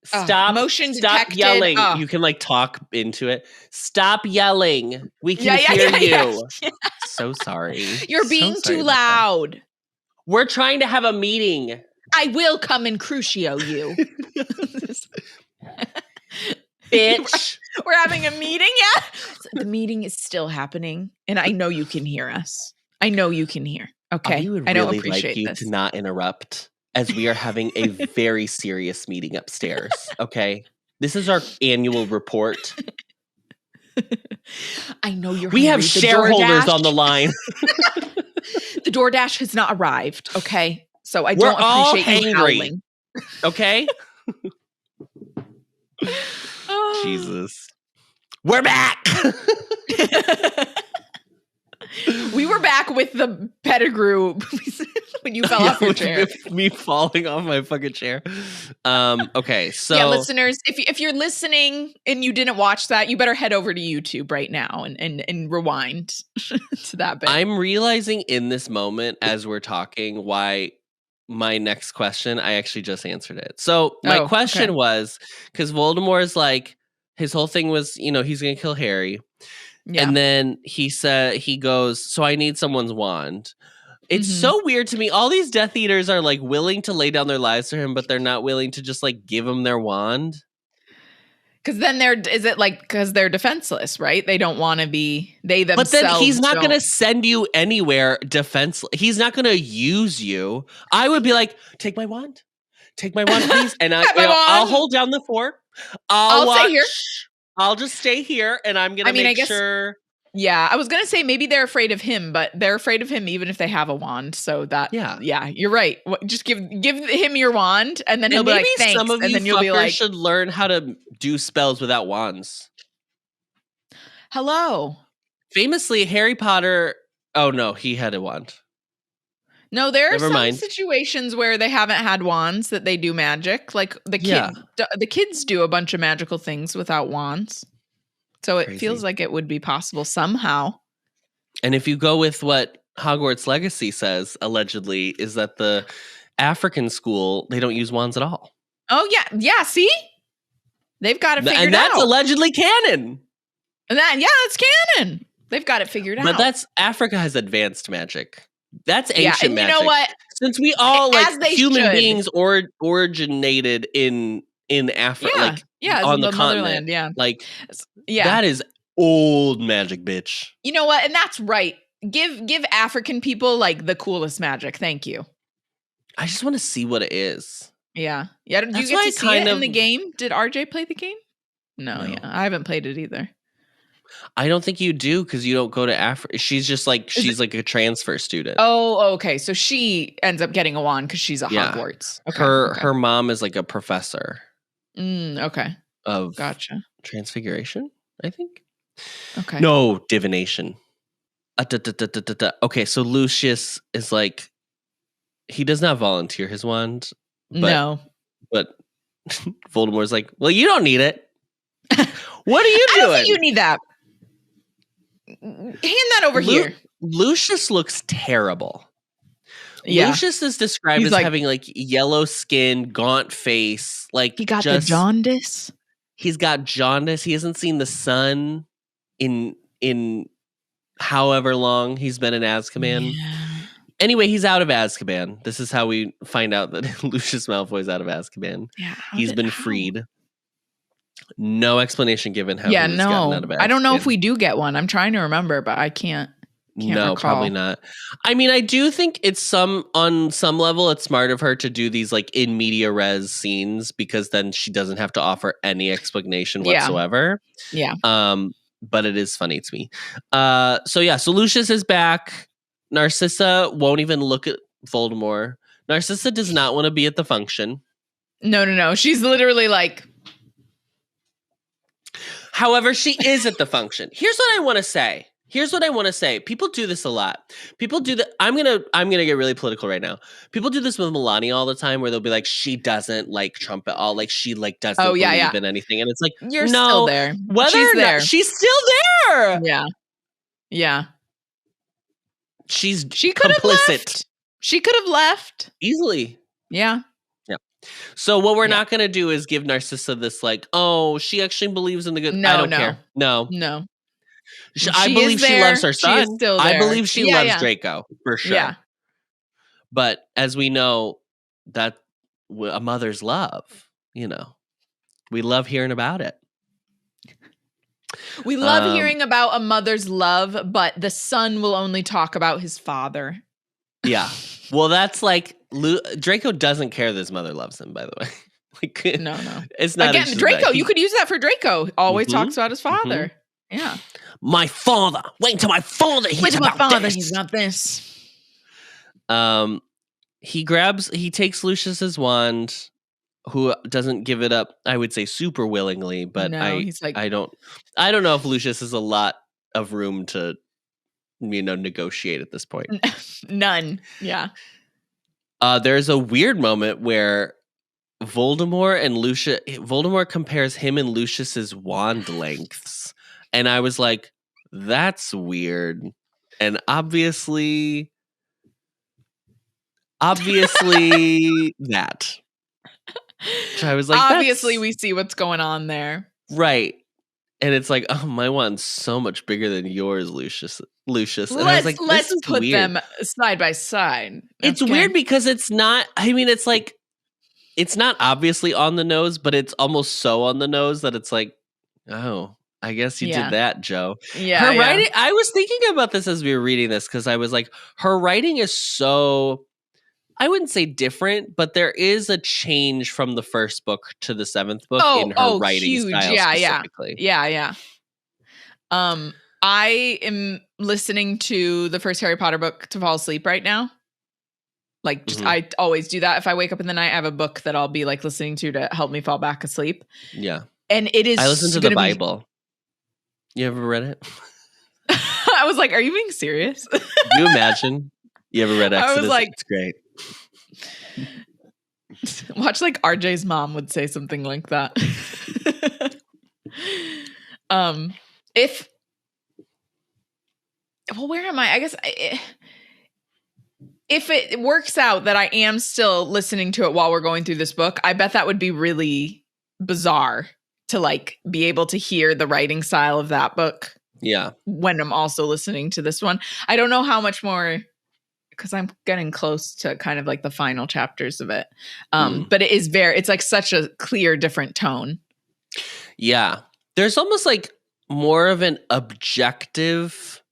A: Stop.
B: Motion
A: stop
B: detected.
A: Yelling. You can like talk into it. Stop yelling. We can hear you. Yeah. So sorry.
B: You're being too loud.
A: We're trying to have a meeting.
B: I will come and crucio you.
A: Bitch.
B: We're having a meeting, yeah? The meeting is still happening, and I know you can hear us. I know you can hear. Okay? I don't appreciate
A: like you
B: this.
A: to not interrupt, as we are having a very serious meeting upstairs, okay? This is our annual report.
B: I know you're
A: We have shareholders on the line.
B: The DoorDash has not arrived, okay? So I don't appreciate you howling.
A: Okay? Jesus. We're back!
B: We were back with the Pettigrew when you fell off your chair.
A: Me falling off my fucking chair. Okay, so...
B: Yeah, listeners, if you're listening and you didn't watch that, you better head over to YouTube right now and rewind to that bit.
A: I'm realizing in this moment, as we're talking, why my next question, I actually just answered it. So my question was, because Voldemort's like, his whole thing was, he's going to kill Harry. Yeah. And then he goes, so I need someone's wand. It's so weird to me. All these Death Eaters are like willing to lay down their lives for him, but they're not willing to just like give him their wand.
B: Because then because they're defenseless, right? They don't want to be, they themselves.
A: But then he's not going to send you anywhere defenseless. He's not going to use you. I would be like, take my wand. Take my wand, please. And I'll hold down the fort. I'll stay here. I'll just stay here, and I'm going to make sure
B: Yeah, I was gonna say maybe they're afraid of him, but they're afraid of him even if they have a wand. So that, yeah, you're right. Just give him your wand, and then he'll be like, "Thanks,"
A: some of
B: and
A: you
B: then you'll be like,
A: should learn how to do spells without wands.
B: Hello.
A: Famously, Harry Potter. Oh no, he had a wand.
B: No, there are some situations where they haven't had wands that they do magic. Like the kids do a bunch of magical things without wands. So it feels like it would be possible somehow.
A: And if you go with what Hogwarts Legacy says, allegedly, is that the African school, they don't use wands at all.
B: Oh, yeah. Yeah, see? They've got it figured out.
A: And that's allegedly canon.
B: And that's canon. They've got it figured out.
A: But Africa has advanced magic. That's ancient magic.
B: You know what?
A: Since we all, like, human beings originated in Africa, on the continent.
B: Yeah.
A: Like, that is old magic, bitch.
B: You know what? And that's right. Give African people like the coolest magic. Thank you.
A: I just want to see what it is.
B: Yeah. Yeah. Did you get to see it in the game? Did RJ play the game? No. Yeah. I haven't played it either.
A: I don't think you do because you don't go to Africa. She's just like, she's like a transfer student.
B: Oh, okay. So she ends up getting a wand because she's a Hogwarts. Okay.
A: Her mom is like a professor.
B: Okay.
A: Of
B: gotcha.
A: Transfiguration, I think.
B: Okay.
A: No, divination. Okay, so Lucius is like, he does not volunteer his wand. But Voldemort's like, well, you don't need it. What are you doing?
B: I don't think you need that. Hand that over here.
A: Lucius looks terrible. Yeah. Lucius is described as having like yellow skin, gaunt face. Like
B: he got the jaundice.
A: He's got jaundice. He hasn't seen the sun in however long he's been in Azkaban. Yeah. Anyway, he's out of Azkaban. This is how we find out that Lucius Malfoy's out of Azkaban. Yeah, he's been freed. No explanation given how he was gotten out of Azkaban.
B: I don't know if we do get one. I'm trying to remember, but I can't recall.
A: Probably not. I mean, I do think it's on some level, it's smart of her to do these like in media res scenes because then she doesn't have to offer any explanation whatsoever.
B: Yeah.
A: But it is funny to me. So Lucius is back. Narcissa won't even look at Voldemort. Narcissa does not want to be at the function.
B: No. She's literally like.
A: However, she is at the function. Here's what I want to say. People do this a lot. People do that. I'm gonna get really political right now. People do this with Melania all the time, where they'll be like, she doesn't like Trump at all. Like she like doesn't believe in anything, and it's like
B: you're still there.
A: She's there. She's still there.
B: Yeah. She
A: could have left.
B: She could have left
A: easily.
B: Yeah.
A: So what we're not going to do is give Narcissa this like, oh, she actually believes in the good. I don't care. No. I believe she loves her son. I believe she loves Draco for sure. Yeah. But as we know, that a mother's love, we love hearing about it.
B: We love hearing about a mother's love, but the son will only talk about his father.
A: Yeah. Well, that's like Draco doesn't care that his mother loves him, by the way. Like,
B: no.
A: It's not
B: again, Draco. You could use that for Draco. Always talks about his father. Mm-hmm. Yeah.
A: My father. Wait until my father. He's about
B: this.
A: He takes Lucius's wand, who doesn't give it up, I would say super willingly, but he's like, I don't know if Lucius has a lot of room to negotiate at this point.
B: None. Yeah.
A: There's a weird moment where Voldemort compares him and Lucius's wand lengths. And I was like, that's weird. And obviously that. So I was like,
B: obviously we see what's going on there.
A: Right. And it's like, oh, my wand's so much bigger than yours, Lucius. And
B: let's put them side by side.
A: It's weird because it's not, I mean, it's like, it's not obviously on the nose, but it's almost so on the nose that it's like, oh, I guess you did that, Joe.
B: Yeah.
A: Her writing, I was thinking about this as we were reading this because I was like, her writing is so, I wouldn't say different, but there is a change from the first book to the seventh book in her writing
B: huge.
A: style specifically.
B: Yeah. I am listening to the first Harry Potter book to fall asleep right now. Like, just I always do that. If I wake up in the night, I have a book that I'll be like listening to help me fall back asleep.
A: Yeah.
B: And it is.
A: I listen to the Bible. You ever read it?
B: I was like, are you being serious?
A: Can you imagine? You ever read Exodus?
B: I was like,
A: it's great.
B: Watch like RJ's mom would say something like that. Where am I? I guess if it works out that I am still listening to it while we're going through this book, I bet that would be really bizarre to like be able to hear the writing style of that book.
A: Yeah.
B: When I'm also listening to this one. I don't know how much more, because I'm getting close to kind of like the final chapters of it. But it is it's like such a clear, different tone.
A: Yeah. There's almost like more of an objective.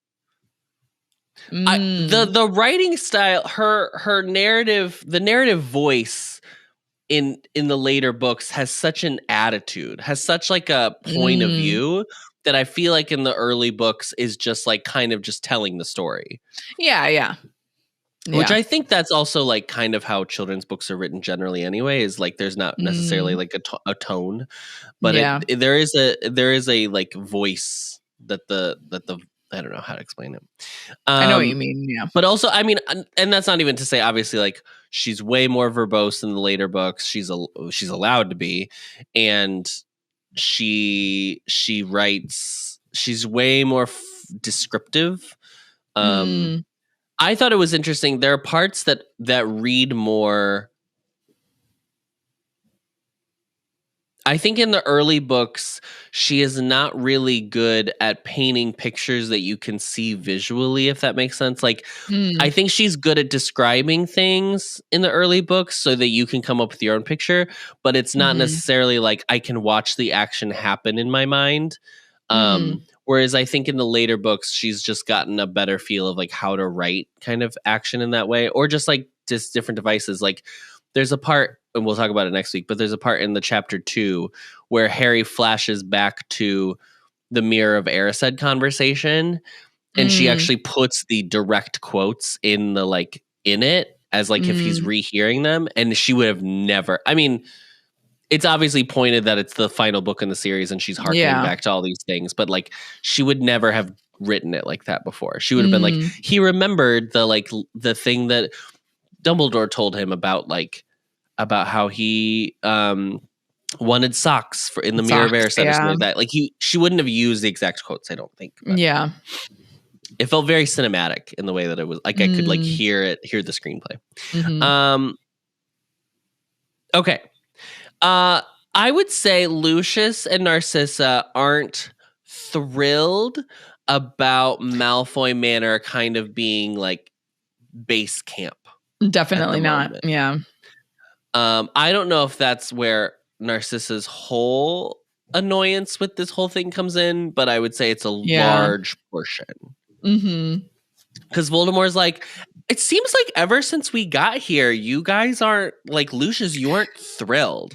A: The writing style, her narrative, the narrative voice in the later books has such an attitude, has such like a point of view that I feel like in the early books is just like kind of just telling the story.
B: Yeah.
A: Which I think that's also like kind of how children's books are written generally anyway, is like there's not necessarily like a tone, but there is a like voice that the I don't know how to explain it.
B: I know what you mean. Yeah.
A: But also, I mean, and that's not even to say, obviously, like she's way more verbose in the later books. She's allowed to be, and she writes. She's way more descriptive. I thought it was interesting. There are parts that read more. I think in the early books, she is not really good at painting pictures that you can see visually, if that makes sense. Like, I think she's good at describing things in the early books so that you can come up with your own picture, but it's not necessarily like I can watch the action happen in my mind. Whereas I think in the later books, she's just gotten a better feel of like how to write kind of action in that way, or just different devices. Like there's a part, and we'll talk about it next week, but there's a part in the chapter 2 where Harry flashes back to the Mirror of Erised conversation, and she actually puts the direct quotes in it as like if he's rehearing them, and she would have never. I mean, it's obviously pointed that it's the final book in the series, and she's harkening back to all these things, but like she would never have written it like that before. She would have been like, he remembered the thing that Dumbledore told him about how he wanted socks in the Mirror of Erised or something like that. Like she wouldn't have used the exact quotes, I don't think.
B: Yeah.
A: It felt very cinematic in the way that it was like I could like hear the screenplay. Okay. I would say Lucius and Narcissa aren't thrilled about Malfoy Manor kind of being like base camp.
B: Definitely not.
A: Moment.
B: Yeah.
A: I don't know if that's where Narcissa's whole annoyance with this whole thing comes in, but I would say it's a large portion. Because Voldemort's like, it seems like ever since we got here, you guys aren't like Lucius, you aren't thrilled.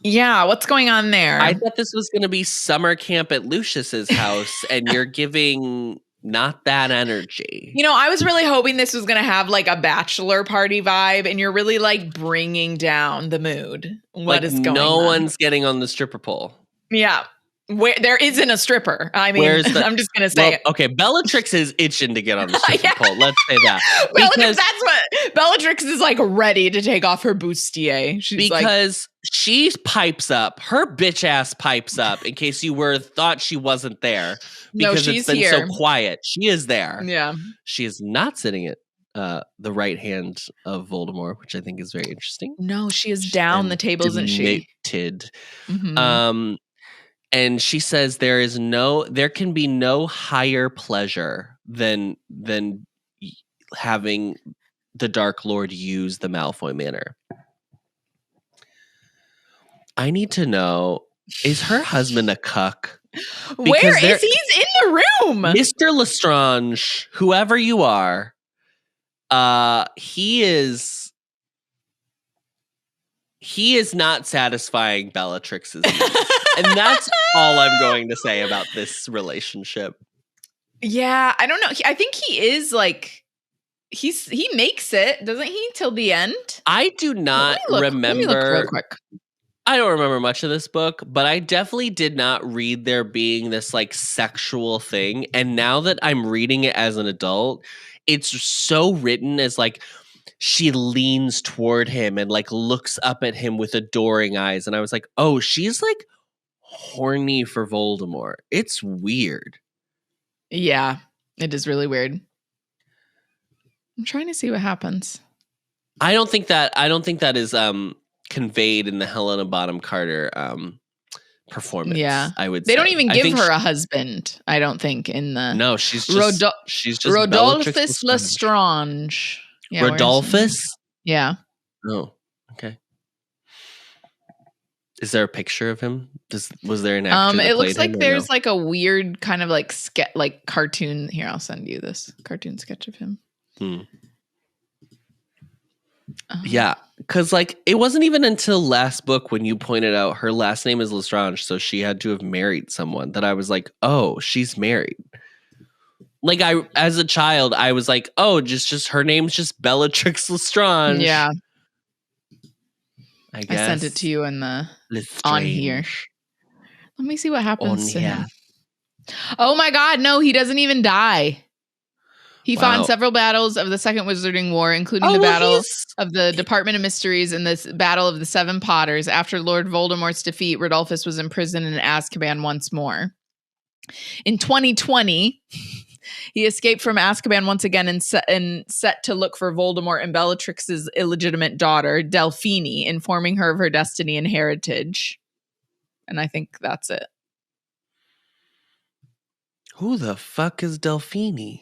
B: Yeah, what's going on there?
A: I thought this was going to be summer camp at Lucius's house, and you're giving not that energy.
B: You know, I was really hoping this was going to have like a bachelor party vibe, and you're really like bringing down the mood. What is going on?
A: No one's getting on the stripper pole.
B: Yeah. Where there isn't a stripper. I mean, I'm just gonna say.
A: Well, okay, Bellatrix is itching to get on the stripper pole. Let's say that.
B: That's what Bellatrix is like, ready to take off her bustier.
A: Because she pipes up, her bitch ass pipes up. In case you thought she wasn't there, because it's been so quiet. She is there.
B: Yeah,
A: she is not sitting at the right hand of Voldemort, which I think is very interesting.
B: No, she is down the table, isn't she?
A: And she says there can be no higher pleasure than having the Dark Lord use the Malfoy Manor. I need to know, is her husband a cuck?
B: Where is he? He's in the room.
A: Mr. Lestrange, whoever you are, he is not satisfying Bellatrix's needs. And that's all I'm going to say about this relationship.
B: Yeah, I don't know. I think he is like he makes it, doesn't he, till the end?
A: I do not remember.
B: Let me look real quick.
A: I don't remember much of this book, but I definitely did not read there being this like sexual thing. And now that I'm reading it as an adult, it's so written as like she leans toward him and like looks up at him with adoring eyes. And I was like, oh, she's like horny for Voldemort. It's weird.
B: Yeah, it is really weird. I'm trying to see what happens.
A: I don't think that is conveyed in the Helena Bonham Carter performance.
B: Yeah,
A: I would.
B: They don't even give her
A: a
B: husband. I don't think in the
A: she's just
B: Rodolphus Lestrange. Yeah,
A: Rodolphus.
B: Yeah.
A: Oh, okay. Is there a picture of him? Was there an actor?
B: It looks like there's like a weird kind of like cartoon. Here, I'll send you this cartoon sketch of him.
A: Yeah, because like it wasn't even until last book when you pointed out her last name is Lestrange, so she had to have married someone that I was like, oh, she's married. Like as a child, I was like, oh, just her name's just Bellatrix Lestrange.
B: Yeah,
A: I guess
B: I sent it to you in the
A: Lestrange.
B: On here. Let me see what happens to him. Oh my God, no, he doesn't even die. He fought in several battles of the Second Wizarding War, including the Battle of the Department of Mysteries and the Battle of the Seven Potters. After Lord Voldemort's defeat, Rodolphus was imprisoned in Azkaban once more. In 2020, he escaped from Azkaban once again and set to look for Voldemort and Bellatrix's illegitimate daughter, Delphine, informing her of her destiny and heritage. And I think that's it.
A: Who the fuck is Delphine?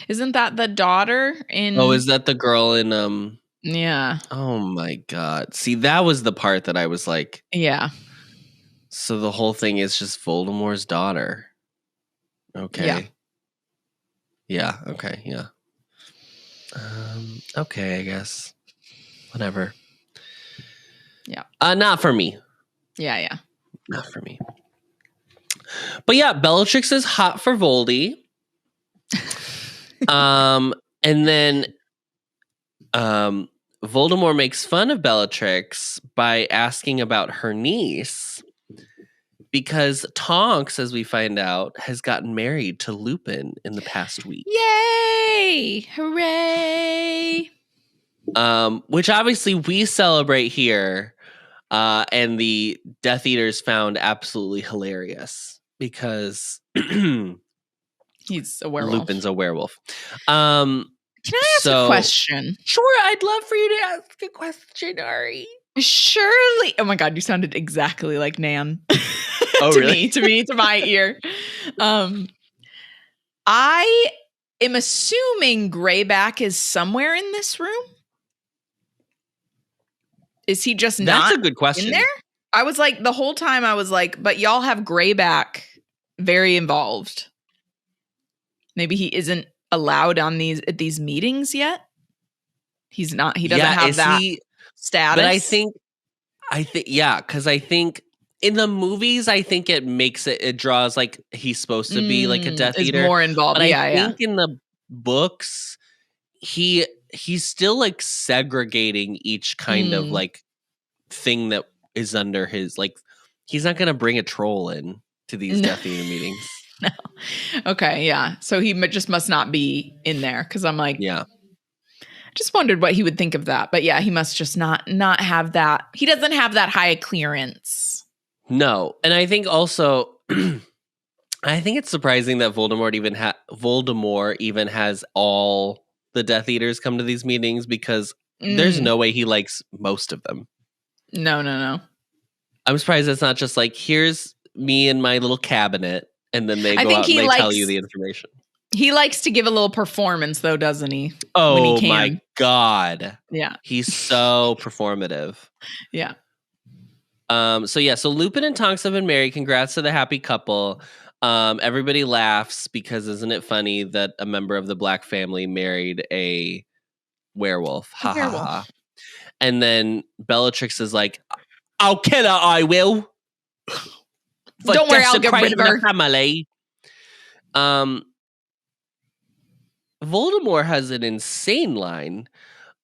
B: Isn't that the daughter in...
A: Oh, is that the girl in...
B: Yeah.
A: Oh my God. See, that was the part that I was like...
B: Yeah.
A: So the whole thing is just Voldemort's daughter. Okay.
B: Yeah.
A: Yeah, okay, yeah. Okay, I guess. Whatever.
B: Yeah.
A: Not for me.
B: Yeah.
A: Not for me. But yeah, Bellatrix is hot for Voldy. And then Voldemort makes fun of Bellatrix by asking about her niece because Tonks, as we find out, has gotten married to Lupin in the past week.
B: Yay! Hooray!
A: Which obviously we celebrate here, and the Death Eaters found absolutely hilarious because
B: he's a werewolf.
A: Lupin's a werewolf.
B: Can I ask a question?
A: Sure, I'd love for you to ask a question, Ari.
B: Surely. Oh my God, you sounded exactly like Nan.
A: Oh, really?
B: To my ear. I am assuming Greyback is somewhere in this room. Is he just
A: That's a good question.
B: In there? I was like, the whole time I was like, but y'all have Greyback very involved. Maybe he isn't allowed on these meetings yet. He's not. He doesn't have that status.
A: But I think, yeah, because I think in the movies, I think it makes it draws like he's supposed to be like a Death Eater.
B: More involved.
A: But I think in the books, he's still like segregating each kind of like thing that is under his, like, he's not going to bring a troll in to these Death Eater meetings.
B: No. Okay, yeah. So he just must not be in there because I'm like,
A: yeah.
B: I just wondered what he would think of that. But yeah, he must just not have that. He doesn't have that high clearance.
A: No, and I think also, I think it's surprising that Voldemort even has all the Death Eaters come to these meetings because there's no way he likes most of them.
B: No.
A: I'm surprised it's not just like, here's me and my little cabinet. And then they go out and they tell you the information.
B: He likes to give a little performance, though, doesn't he?
A: Oh, my God.
B: Yeah.
A: He's so performative.
B: Yeah.
A: So Lupin and Tonks have been married. Congrats to the happy couple. Everybody laughs because isn't it funny that a member of the Black family married a werewolf? Ha ha ha. And then Bellatrix is like, I'll kill her, I will.
B: Don't worry, I'll get rid of her.
A: Family. Voldemort has an insane line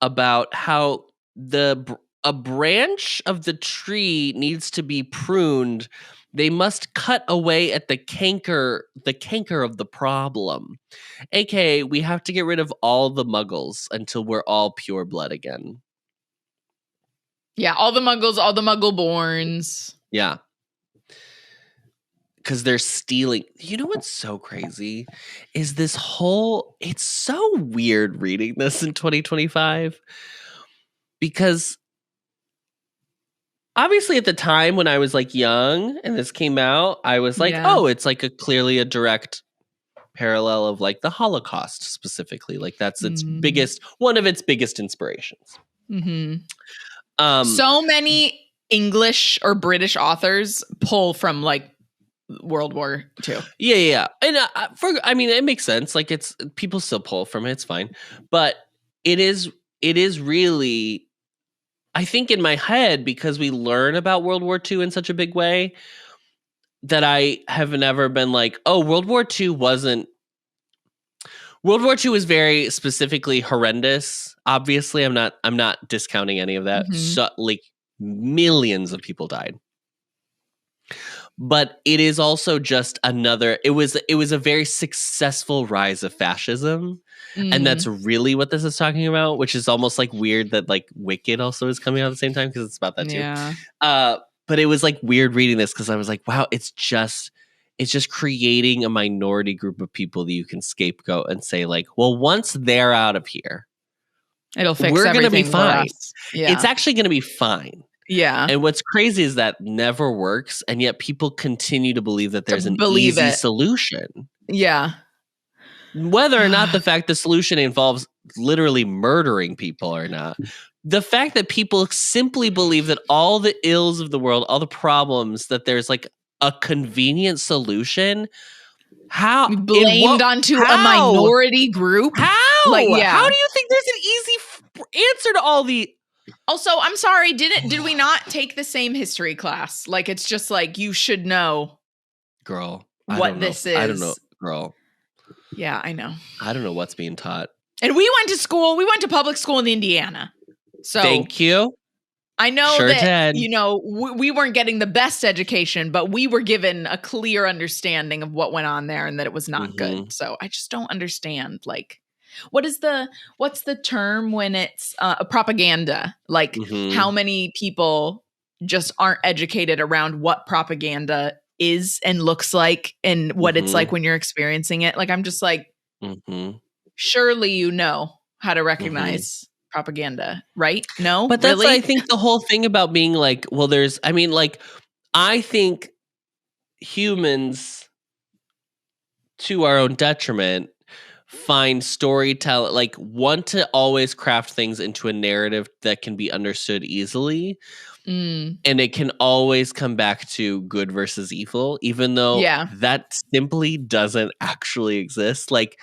A: about how a branch of the tree needs to be pruned. They must cut away at the canker of the problem. AKA, we have to get rid of all the muggles until we're all pure blood again.
B: Yeah, all the muggles, all the muggle-borns.
A: Yeah. Because they're stealing. You know what's so crazy? Is this whole... It's so weird reading this in 2025. Because obviously at the time when I was like young and this came out, I was like, oh, it's like clearly a direct parallel of like the Holocaust specifically. Like that's its one of its biggest inspirations.
B: So many English or British authors pull from like World War II.
A: Yeah. And I mean, it makes sense. Like it's people still pull from it. It's fine. But it is really, I think in my head, because we learn about World War II in such a big way, that I have never been like, oh, World War II was very specifically horrendous. Obviously, I'm not discounting any of that. So, like millions of people died. But it is also just another, it was a very successful rise of fascism. And that's really what this is talking about, which is almost like weird that like Wicked also is coming out at the same time because it's about that too.
B: Yeah.
A: But it was like weird reading this because I was like, wow, it's just creating a minority group of people that you can scapegoat and say like, well, once they're out of here,
B: we're going to be
A: fine. Yeah. It's actually going to be fine.
B: Yeah.
A: And what's crazy is that never works. And yet people continue to believe that there's an easy solution.
B: Yeah.
A: Whether or not the fact the solution involves literally murdering people or not. The fact that people simply believe that all the ills of the world, all the problems, that there's like a convenient solution. How?
B: Blamed onto a minority group?
A: How? Like, yeah. How do you think there's an easy answer to all the...
B: Also, I'm sorry, did we not take the same history class? Like, it's just like, you should know.
A: Girl.
B: What this is.
A: I don't know, girl.
B: Yeah, I know.
A: I don't know what's being taught.
B: And we went to public school in Indiana. So
A: thank you.
B: I know that, you know, we weren't getting the best education, but we were given a clear understanding of what went on there and that it was not good. So I just don't understand, like, what's the term when it's a propaganda? Like how many people just aren't educated around what propaganda is and looks like and what it's like when you're experiencing it. Like, I'm just like, surely you know how to recognize propaganda, right? No,
A: but that's I think the whole thing about being like, well, I think humans, to our own detriment, find storytelling, like want to always craft things into a narrative that can be understood easily. And it can always come back to good versus evil, even though that simply doesn't actually exist. Like,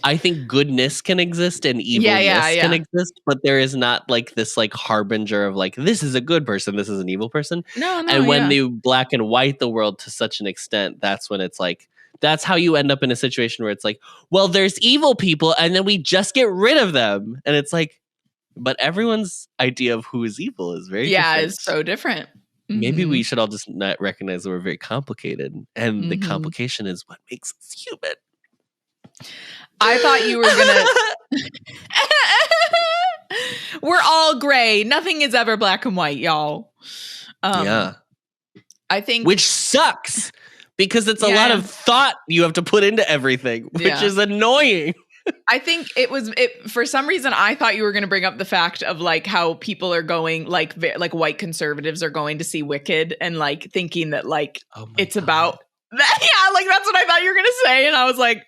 A: I think goodness can exist and evilness can exist, but there is not like this like harbinger of like, this is a good person, this is an evil person.
B: No,
A: and when you black and white the world to such an extent, that's when it's like, that's how you end up in a situation where it's like, well, there's evil people and then we just get rid of them. And it's like, but everyone's idea of who is evil is very different.
B: It's so different.
A: Maybe we should all just not recognize that we're very complicated. And the complication is what makes us human.
B: I thought you were gonna... We're all gray. Nothing is ever black and white, y'all. I think...
A: Which sucks! Because it's a lot of thought you have to put into everything, which is annoying.
B: I think for some reason I thought you were going to bring up the fact of like how people are going like white conservatives are going to see Wicked and like thinking that like it's about that. Yeah, like that's what I thought you were going to say. And I was like,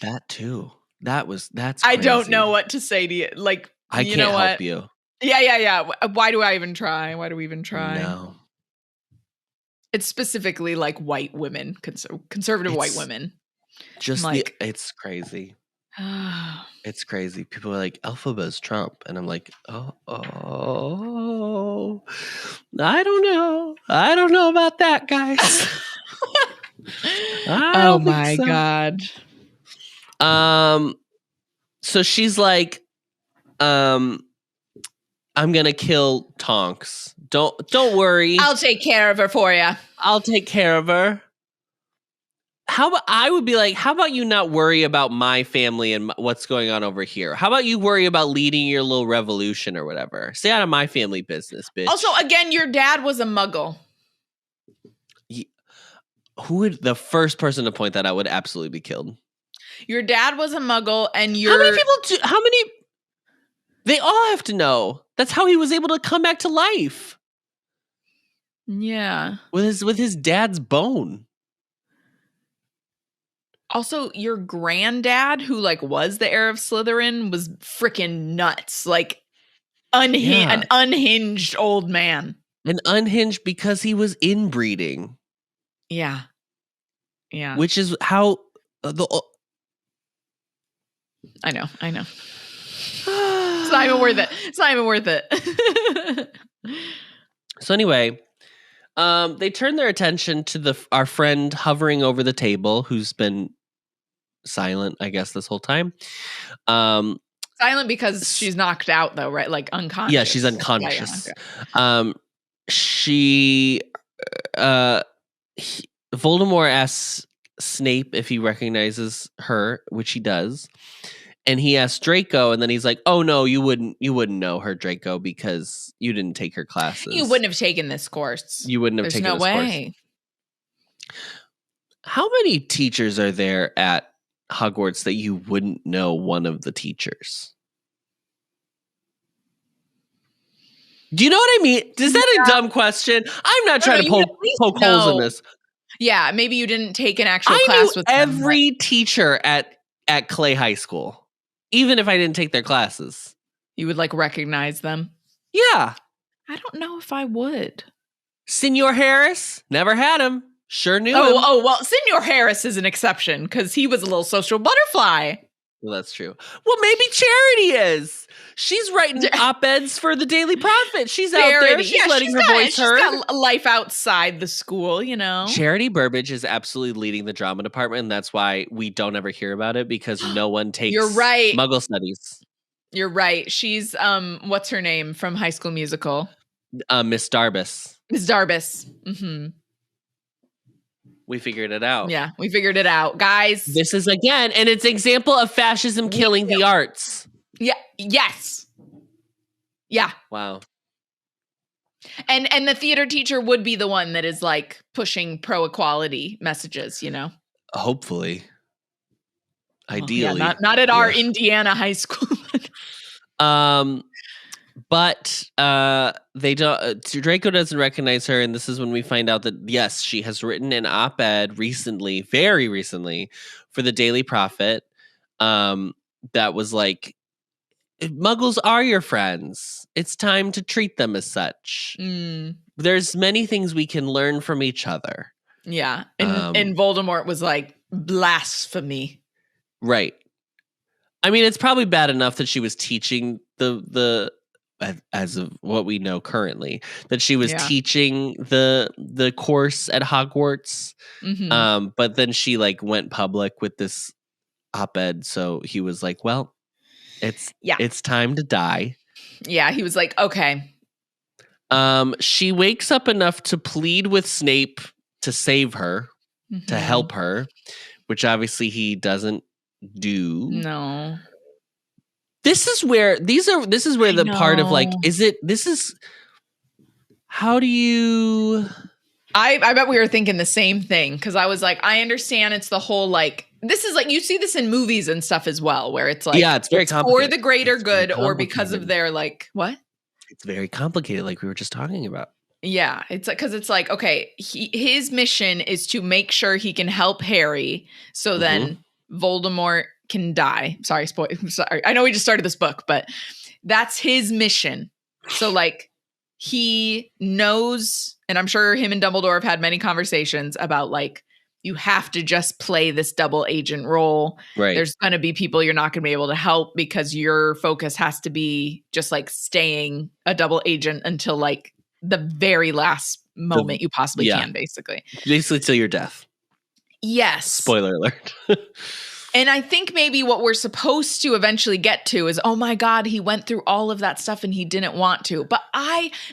A: that too. That's crazy.
B: I don't know what to say to you. Like,
A: I can't help you.
B: Yeah. Why do I even try? Why do we even try?
A: No.
B: It's specifically like white women, conservative white women.
A: Just like, it's crazy. It's crazy. People are like, Elphaba's Trump. And I'm like, oh, I don't know about that, guys.
B: Oh my God.
A: So she's like, I'm gonna kill Tonks. Don't worry.
B: I'll take care of her for you.
A: I'll take care of her. I would be like, how about you not worry about my family and what's going on over here? How about you worry about leading your little revolution or whatever? Stay out of my family business, bitch.
B: Also, again, your dad was a muggle.
A: Who would the first person to point that out would absolutely be killed?
B: Your dad was a muggle, and
A: how many people they all have to know. That's how he was able to come back to life.
B: Yeah.
A: With his dad's bone.
B: Also, your granddad, who like was the heir of Slytherin, was freaking nuts. Like an unhinged old man.
A: And unhinged because he was inbreeding.
B: Yeah. Yeah.
A: Which is how
B: I know. It's not even worth it.
A: So anyway, they turn their attention to our friend hovering over the table, who's been silent, I guess, this whole time.
B: Silent because she's knocked out, though, right? Like unconscious.
A: Yeah, she's unconscious.
B: Yeah,
A: okay. Voldemort asks Snape if he recognizes her, which he does. And he asks Draco, and then he's like, "Oh no, you wouldn't know her, Draco, because you didn't take her classes.
B: You wouldn't have taken this course.
A: You wouldn't have taken this course." There's no way. How many teachers are there at Hogwarts that you wouldn't know one of the teachers? Do you know what I mean? Is that a dumb question? I'm not trying to poke holes in this.
B: Yeah, maybe you didn't take an actual class with
A: every teacher at Clay High School. Even if I didn't take their classes.
B: You would like recognize them?
A: Yeah.
B: I don't know if I would.
A: Senor Harris, never had him. Sure knew him.
B: Oh, well, Senor Harris is an exception because he was a little social butterfly.
A: Well, that's true. Well, maybe Charity is. She's writing op-eds for the Daily Prophet. She's out there. She's letting her voice heard.
B: She's got life outside the school, you know.
A: Charity Burbage is absolutely leading the drama department, and that's why we don't ever hear about it, because no one takes Muggle studies.
B: You're right. She's what's her name from High School Musical?
A: Miss Darbus.
B: Miss Darbus. Mm-hmm.
A: We figured it out.
B: Yeah, we figured it out, guys.
A: This is again, and it's an example of fascism killing the arts.
B: Yeah. Yes. Yeah.
A: Wow.
B: And the theater teacher would be the one that is like pushing pro-equality messages, you know?
A: Hopefully. Ideally.
B: Yeah, not at our Indiana high school.
A: But they don't. Draco doesn't recognize her, and this is when we find out that yes, she has written an op-ed recently, very recently, for the Daily Prophet. That was like, Muggles are your friends. It's time to treat them as such. There's many things we can learn from each other.
B: Yeah, and Voldemort was like, blasphemy.
A: Right. I mean, it's probably bad enough that she was teaching the as of what we know currently, that she was teaching the course at Hogwarts. Mm-hmm. But then she like went public with this op-ed, so he was like, well, it's time to die.
B: Yeah, he was like, okay.
A: She wakes up enough to plead with Snape to save her, to help her, which obviously he doesn't do.
B: No.
A: This is where the part of like, how do you...
B: I bet we were thinking the same thing, because I was like, I understand it's the whole like, this is like, you see this in movies and stuff as well, where it's like,
A: it's very complicated.
B: Or the greater good, or because of their like, what?
A: It's very complicated, like we were just talking about.
B: Yeah, it's like, because it's like, okay, his mission is to make sure he can help Harry, so then Voldemort can die. Sorry. I know we just started this book, but that's his mission. So like, he knows, and I'm sure him and Dumbledore have had many conversations about like, you have to just play this double agent role.
A: Right.
B: There's going to be people you're not going to be able to help because your focus has to be just like staying a double agent until like the very last moment you possibly can, basically.
A: Basically till your death.
B: Yes.
A: Spoiler alert.
B: And I think maybe what we're supposed to eventually get to is, oh my God, he went through all of that stuff and he didn't want to. But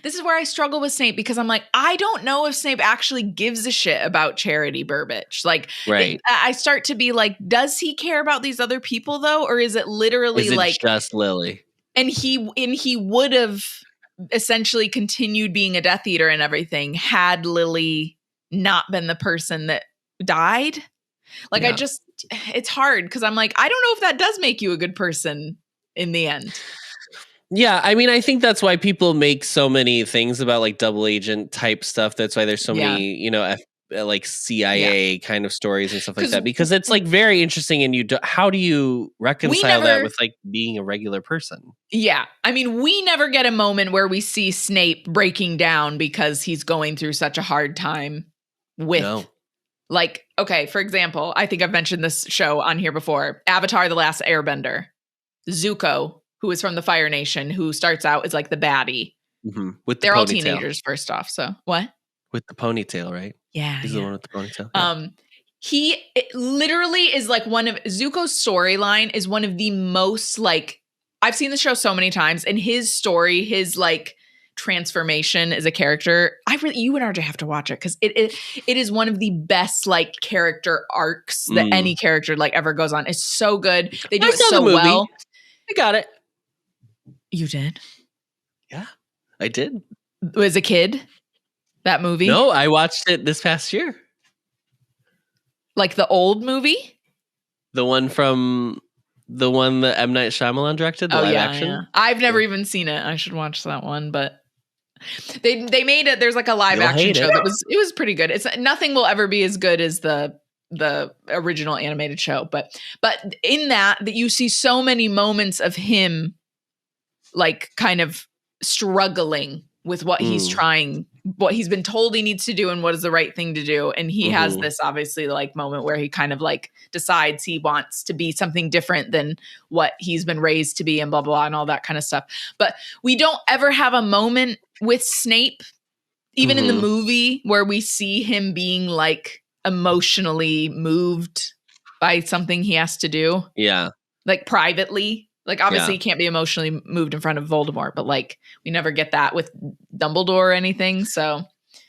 B: this is where I struggle with Snape, because I'm like, I don't know if Snape actually gives a shit about Charity Burbage. Like,
A: right.
B: I start to be like, does he care about these other people though? Or is it literally like
A: just Lily?
B: And he would have essentially continued being a Death Eater and everything had Lily not been the person that died. Like, yeah. It's hard because I'm like, I don't know if that does make you a good person in the end.
A: Yeah, I mean, I think that's why people make so many things about like double agent type stuff. That's why there's so many, like CIA kind of stories and stuff like that, because it's like very interesting. And how do you reconcile that with like being a regular person?
B: Yeah. I mean, we never get a moment where we see Snape breaking down because he's going through such a hard time with like, okay, for example, I think I've mentioned this show on here before, Avatar: The Last Airbender. Zuko, who is from the Fire Nation, who starts out as like the baddie.
A: Mm-hmm. With the
B: They're
A: ponytail.
B: All teenagers first off. So what?
A: With the ponytail, right?
B: Yeah.
A: He's the one with the ponytail. Yeah.
B: He literally is like one of Zuko's storyline is one of the most like, I've seen the show so many times, and his story, his like transformation as a character, you and RJ have to watch it because it is one of the best like character arcs that any character like ever goes on. It's so good. They do it so well.
A: I got it.
B: You did?
A: Yeah, I did.
B: Was a kid, that movie?
A: No, I watched it this past year.
B: Like the old movie?
A: The one that M. Night Shyamalan directed, the live action? Yeah.
B: I've never even seen it. I should watch that one, but they made it. There's like a live action show that was pretty good. It's nothing will ever be as good as the original animated show, but in that you see so many moments of him like kind of struggling with what he's trying, what he's been told he needs to do and what is the right thing to do. And he has this obviously like moment where he kind of like decides he wants to be something different than what he's been raised to be and blah, blah, and all that kind of stuff. But we don't ever have a moment with Snape, even in the movie, where we see him being like emotionally moved by something he has to do.
A: Yeah.
B: Like privately. Like, obviously, he can't be emotionally moved in front of Voldemort, but like, we never get that with Dumbledore or anything. So,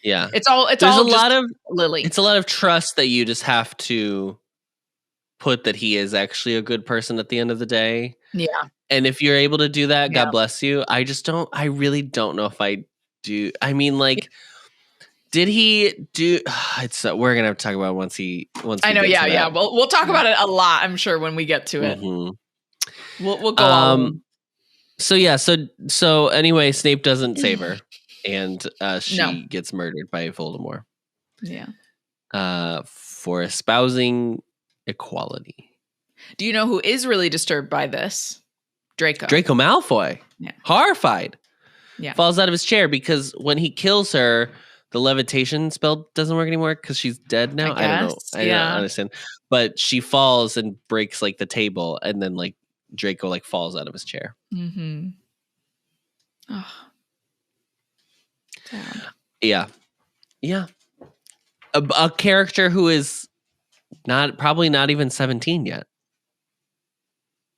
A: yeah,
B: it's all
A: a lot of
B: Lily.
A: It's a lot of trust that you just have to put that he is actually a good person at the end of the day.
B: Yeah,
A: and if you're able to do that, God bless you. I really don't know if I do. I mean, like, did he do? We're gonna have to talk about once he. I know.
B: Yeah. We'll talk about it a lot, I'm sure, when we get to it. We'll go on.
A: So anyway, Snape doesn't save her, and she gets murdered by Voldemort.
B: Yeah.
A: For espousing equality.
B: Do you know who is really disturbed by this? Draco
A: Malfoy.
B: Yeah.
A: Horrified.
B: Yeah.
A: Falls out of his chair because when he kills her, the levitation spell doesn't work anymore because she's dead now. I don't know. I don't understand. But she falls and breaks like the table, and then like Draco like falls out of his chair.
B: Mm-hmm. Oh.
A: Damn. Yeah. A character who is probably not even 17 yet.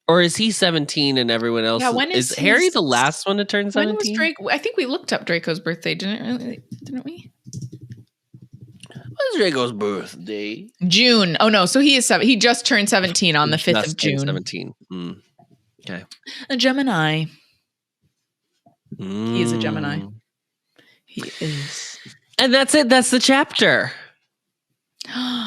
A: Or is he 17 and everyone else?
B: Yeah, when
A: is Harry the last one to turn 17? When was
B: Draco? I think we looked up Draco's birthday, didn't we?
A: What's Draco's birthday?
B: June. Oh no, so he is 7. He just turned 17 on the 5th of June.
A: 17. Okay.
B: A Gemini. He is a Gemini. He is.
A: And that's it. That's the chapter.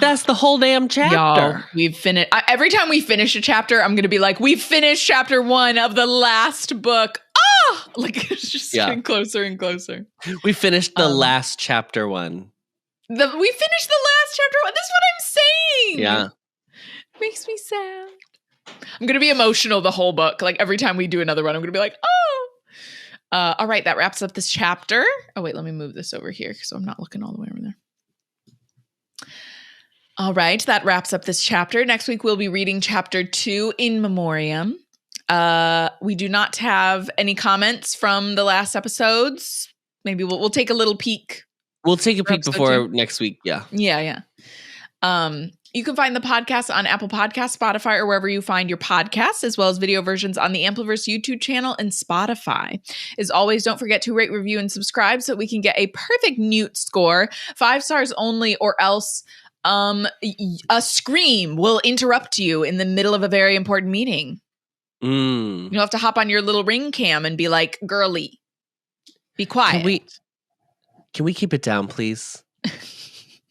A: That's the whole damn chapter.
B: Y'all, we've finished. Every time we finish a chapter, I'm going to be like, we've finished chapter 1 of the last book. Ah! Like, it's just getting closer and closer.
A: We finished the last chapter 1.
B: We finished the last chapter 1. That's what I'm saying.
A: Yeah.
B: It makes me sad. I'm going to be emotional the whole book. Like, every time we do another one, I'm going to be like, oh. All right, that wraps up this chapter. Oh, wait, let me move this over here so I'm not looking all the way over there. All right, that wraps up this chapter. Next week, we'll be reading chapter 2 in memoriam. We do not have any comments from the last episodes. Maybe we'll take a little peek.
A: We'll take a peek before next week. Yeah.
B: Yeah. You can find the podcast on Apple Podcasts, Spotify, or wherever you find your podcasts, as well as video versions on the Ampliverse YouTube channel and Spotify. As always, don't forget to rate, review, and subscribe so we can get a perfect Newt score. 5 stars only, or else a scream will interrupt you in the middle of a very important meeting. You'll have to hop on your little Ring cam and be like, girly, be quiet.
A: Can we keep it down, please?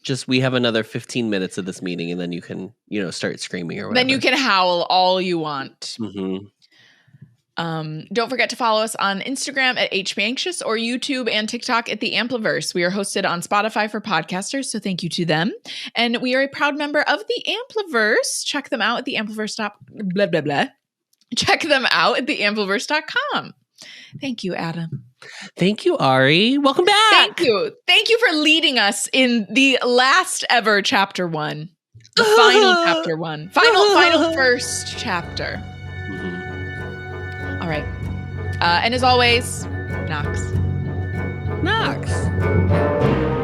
A: Just, we have another 15 minutes of this meeting, and then you can, start screaming or whatever.
B: Then you can howl all you want.
A: Mm-hmm.
B: Don't forget to follow us on Instagram at HBAnxious or YouTube and TikTok at The Ampliverse. We are hosted on Spotify for podcasters, so thank you to them. And we are a proud member of The Ampliverse. Check them out at blah, blah, blah. Check them out at theampliverse.com. Thank you, Adam.
A: Thank you, Ari. Welcome back.
B: Thank you. Thank you for leading us in the last ever chapter 1. The final chapter 1. Final first chapter. All right. And as always, Knox.
A: Knox.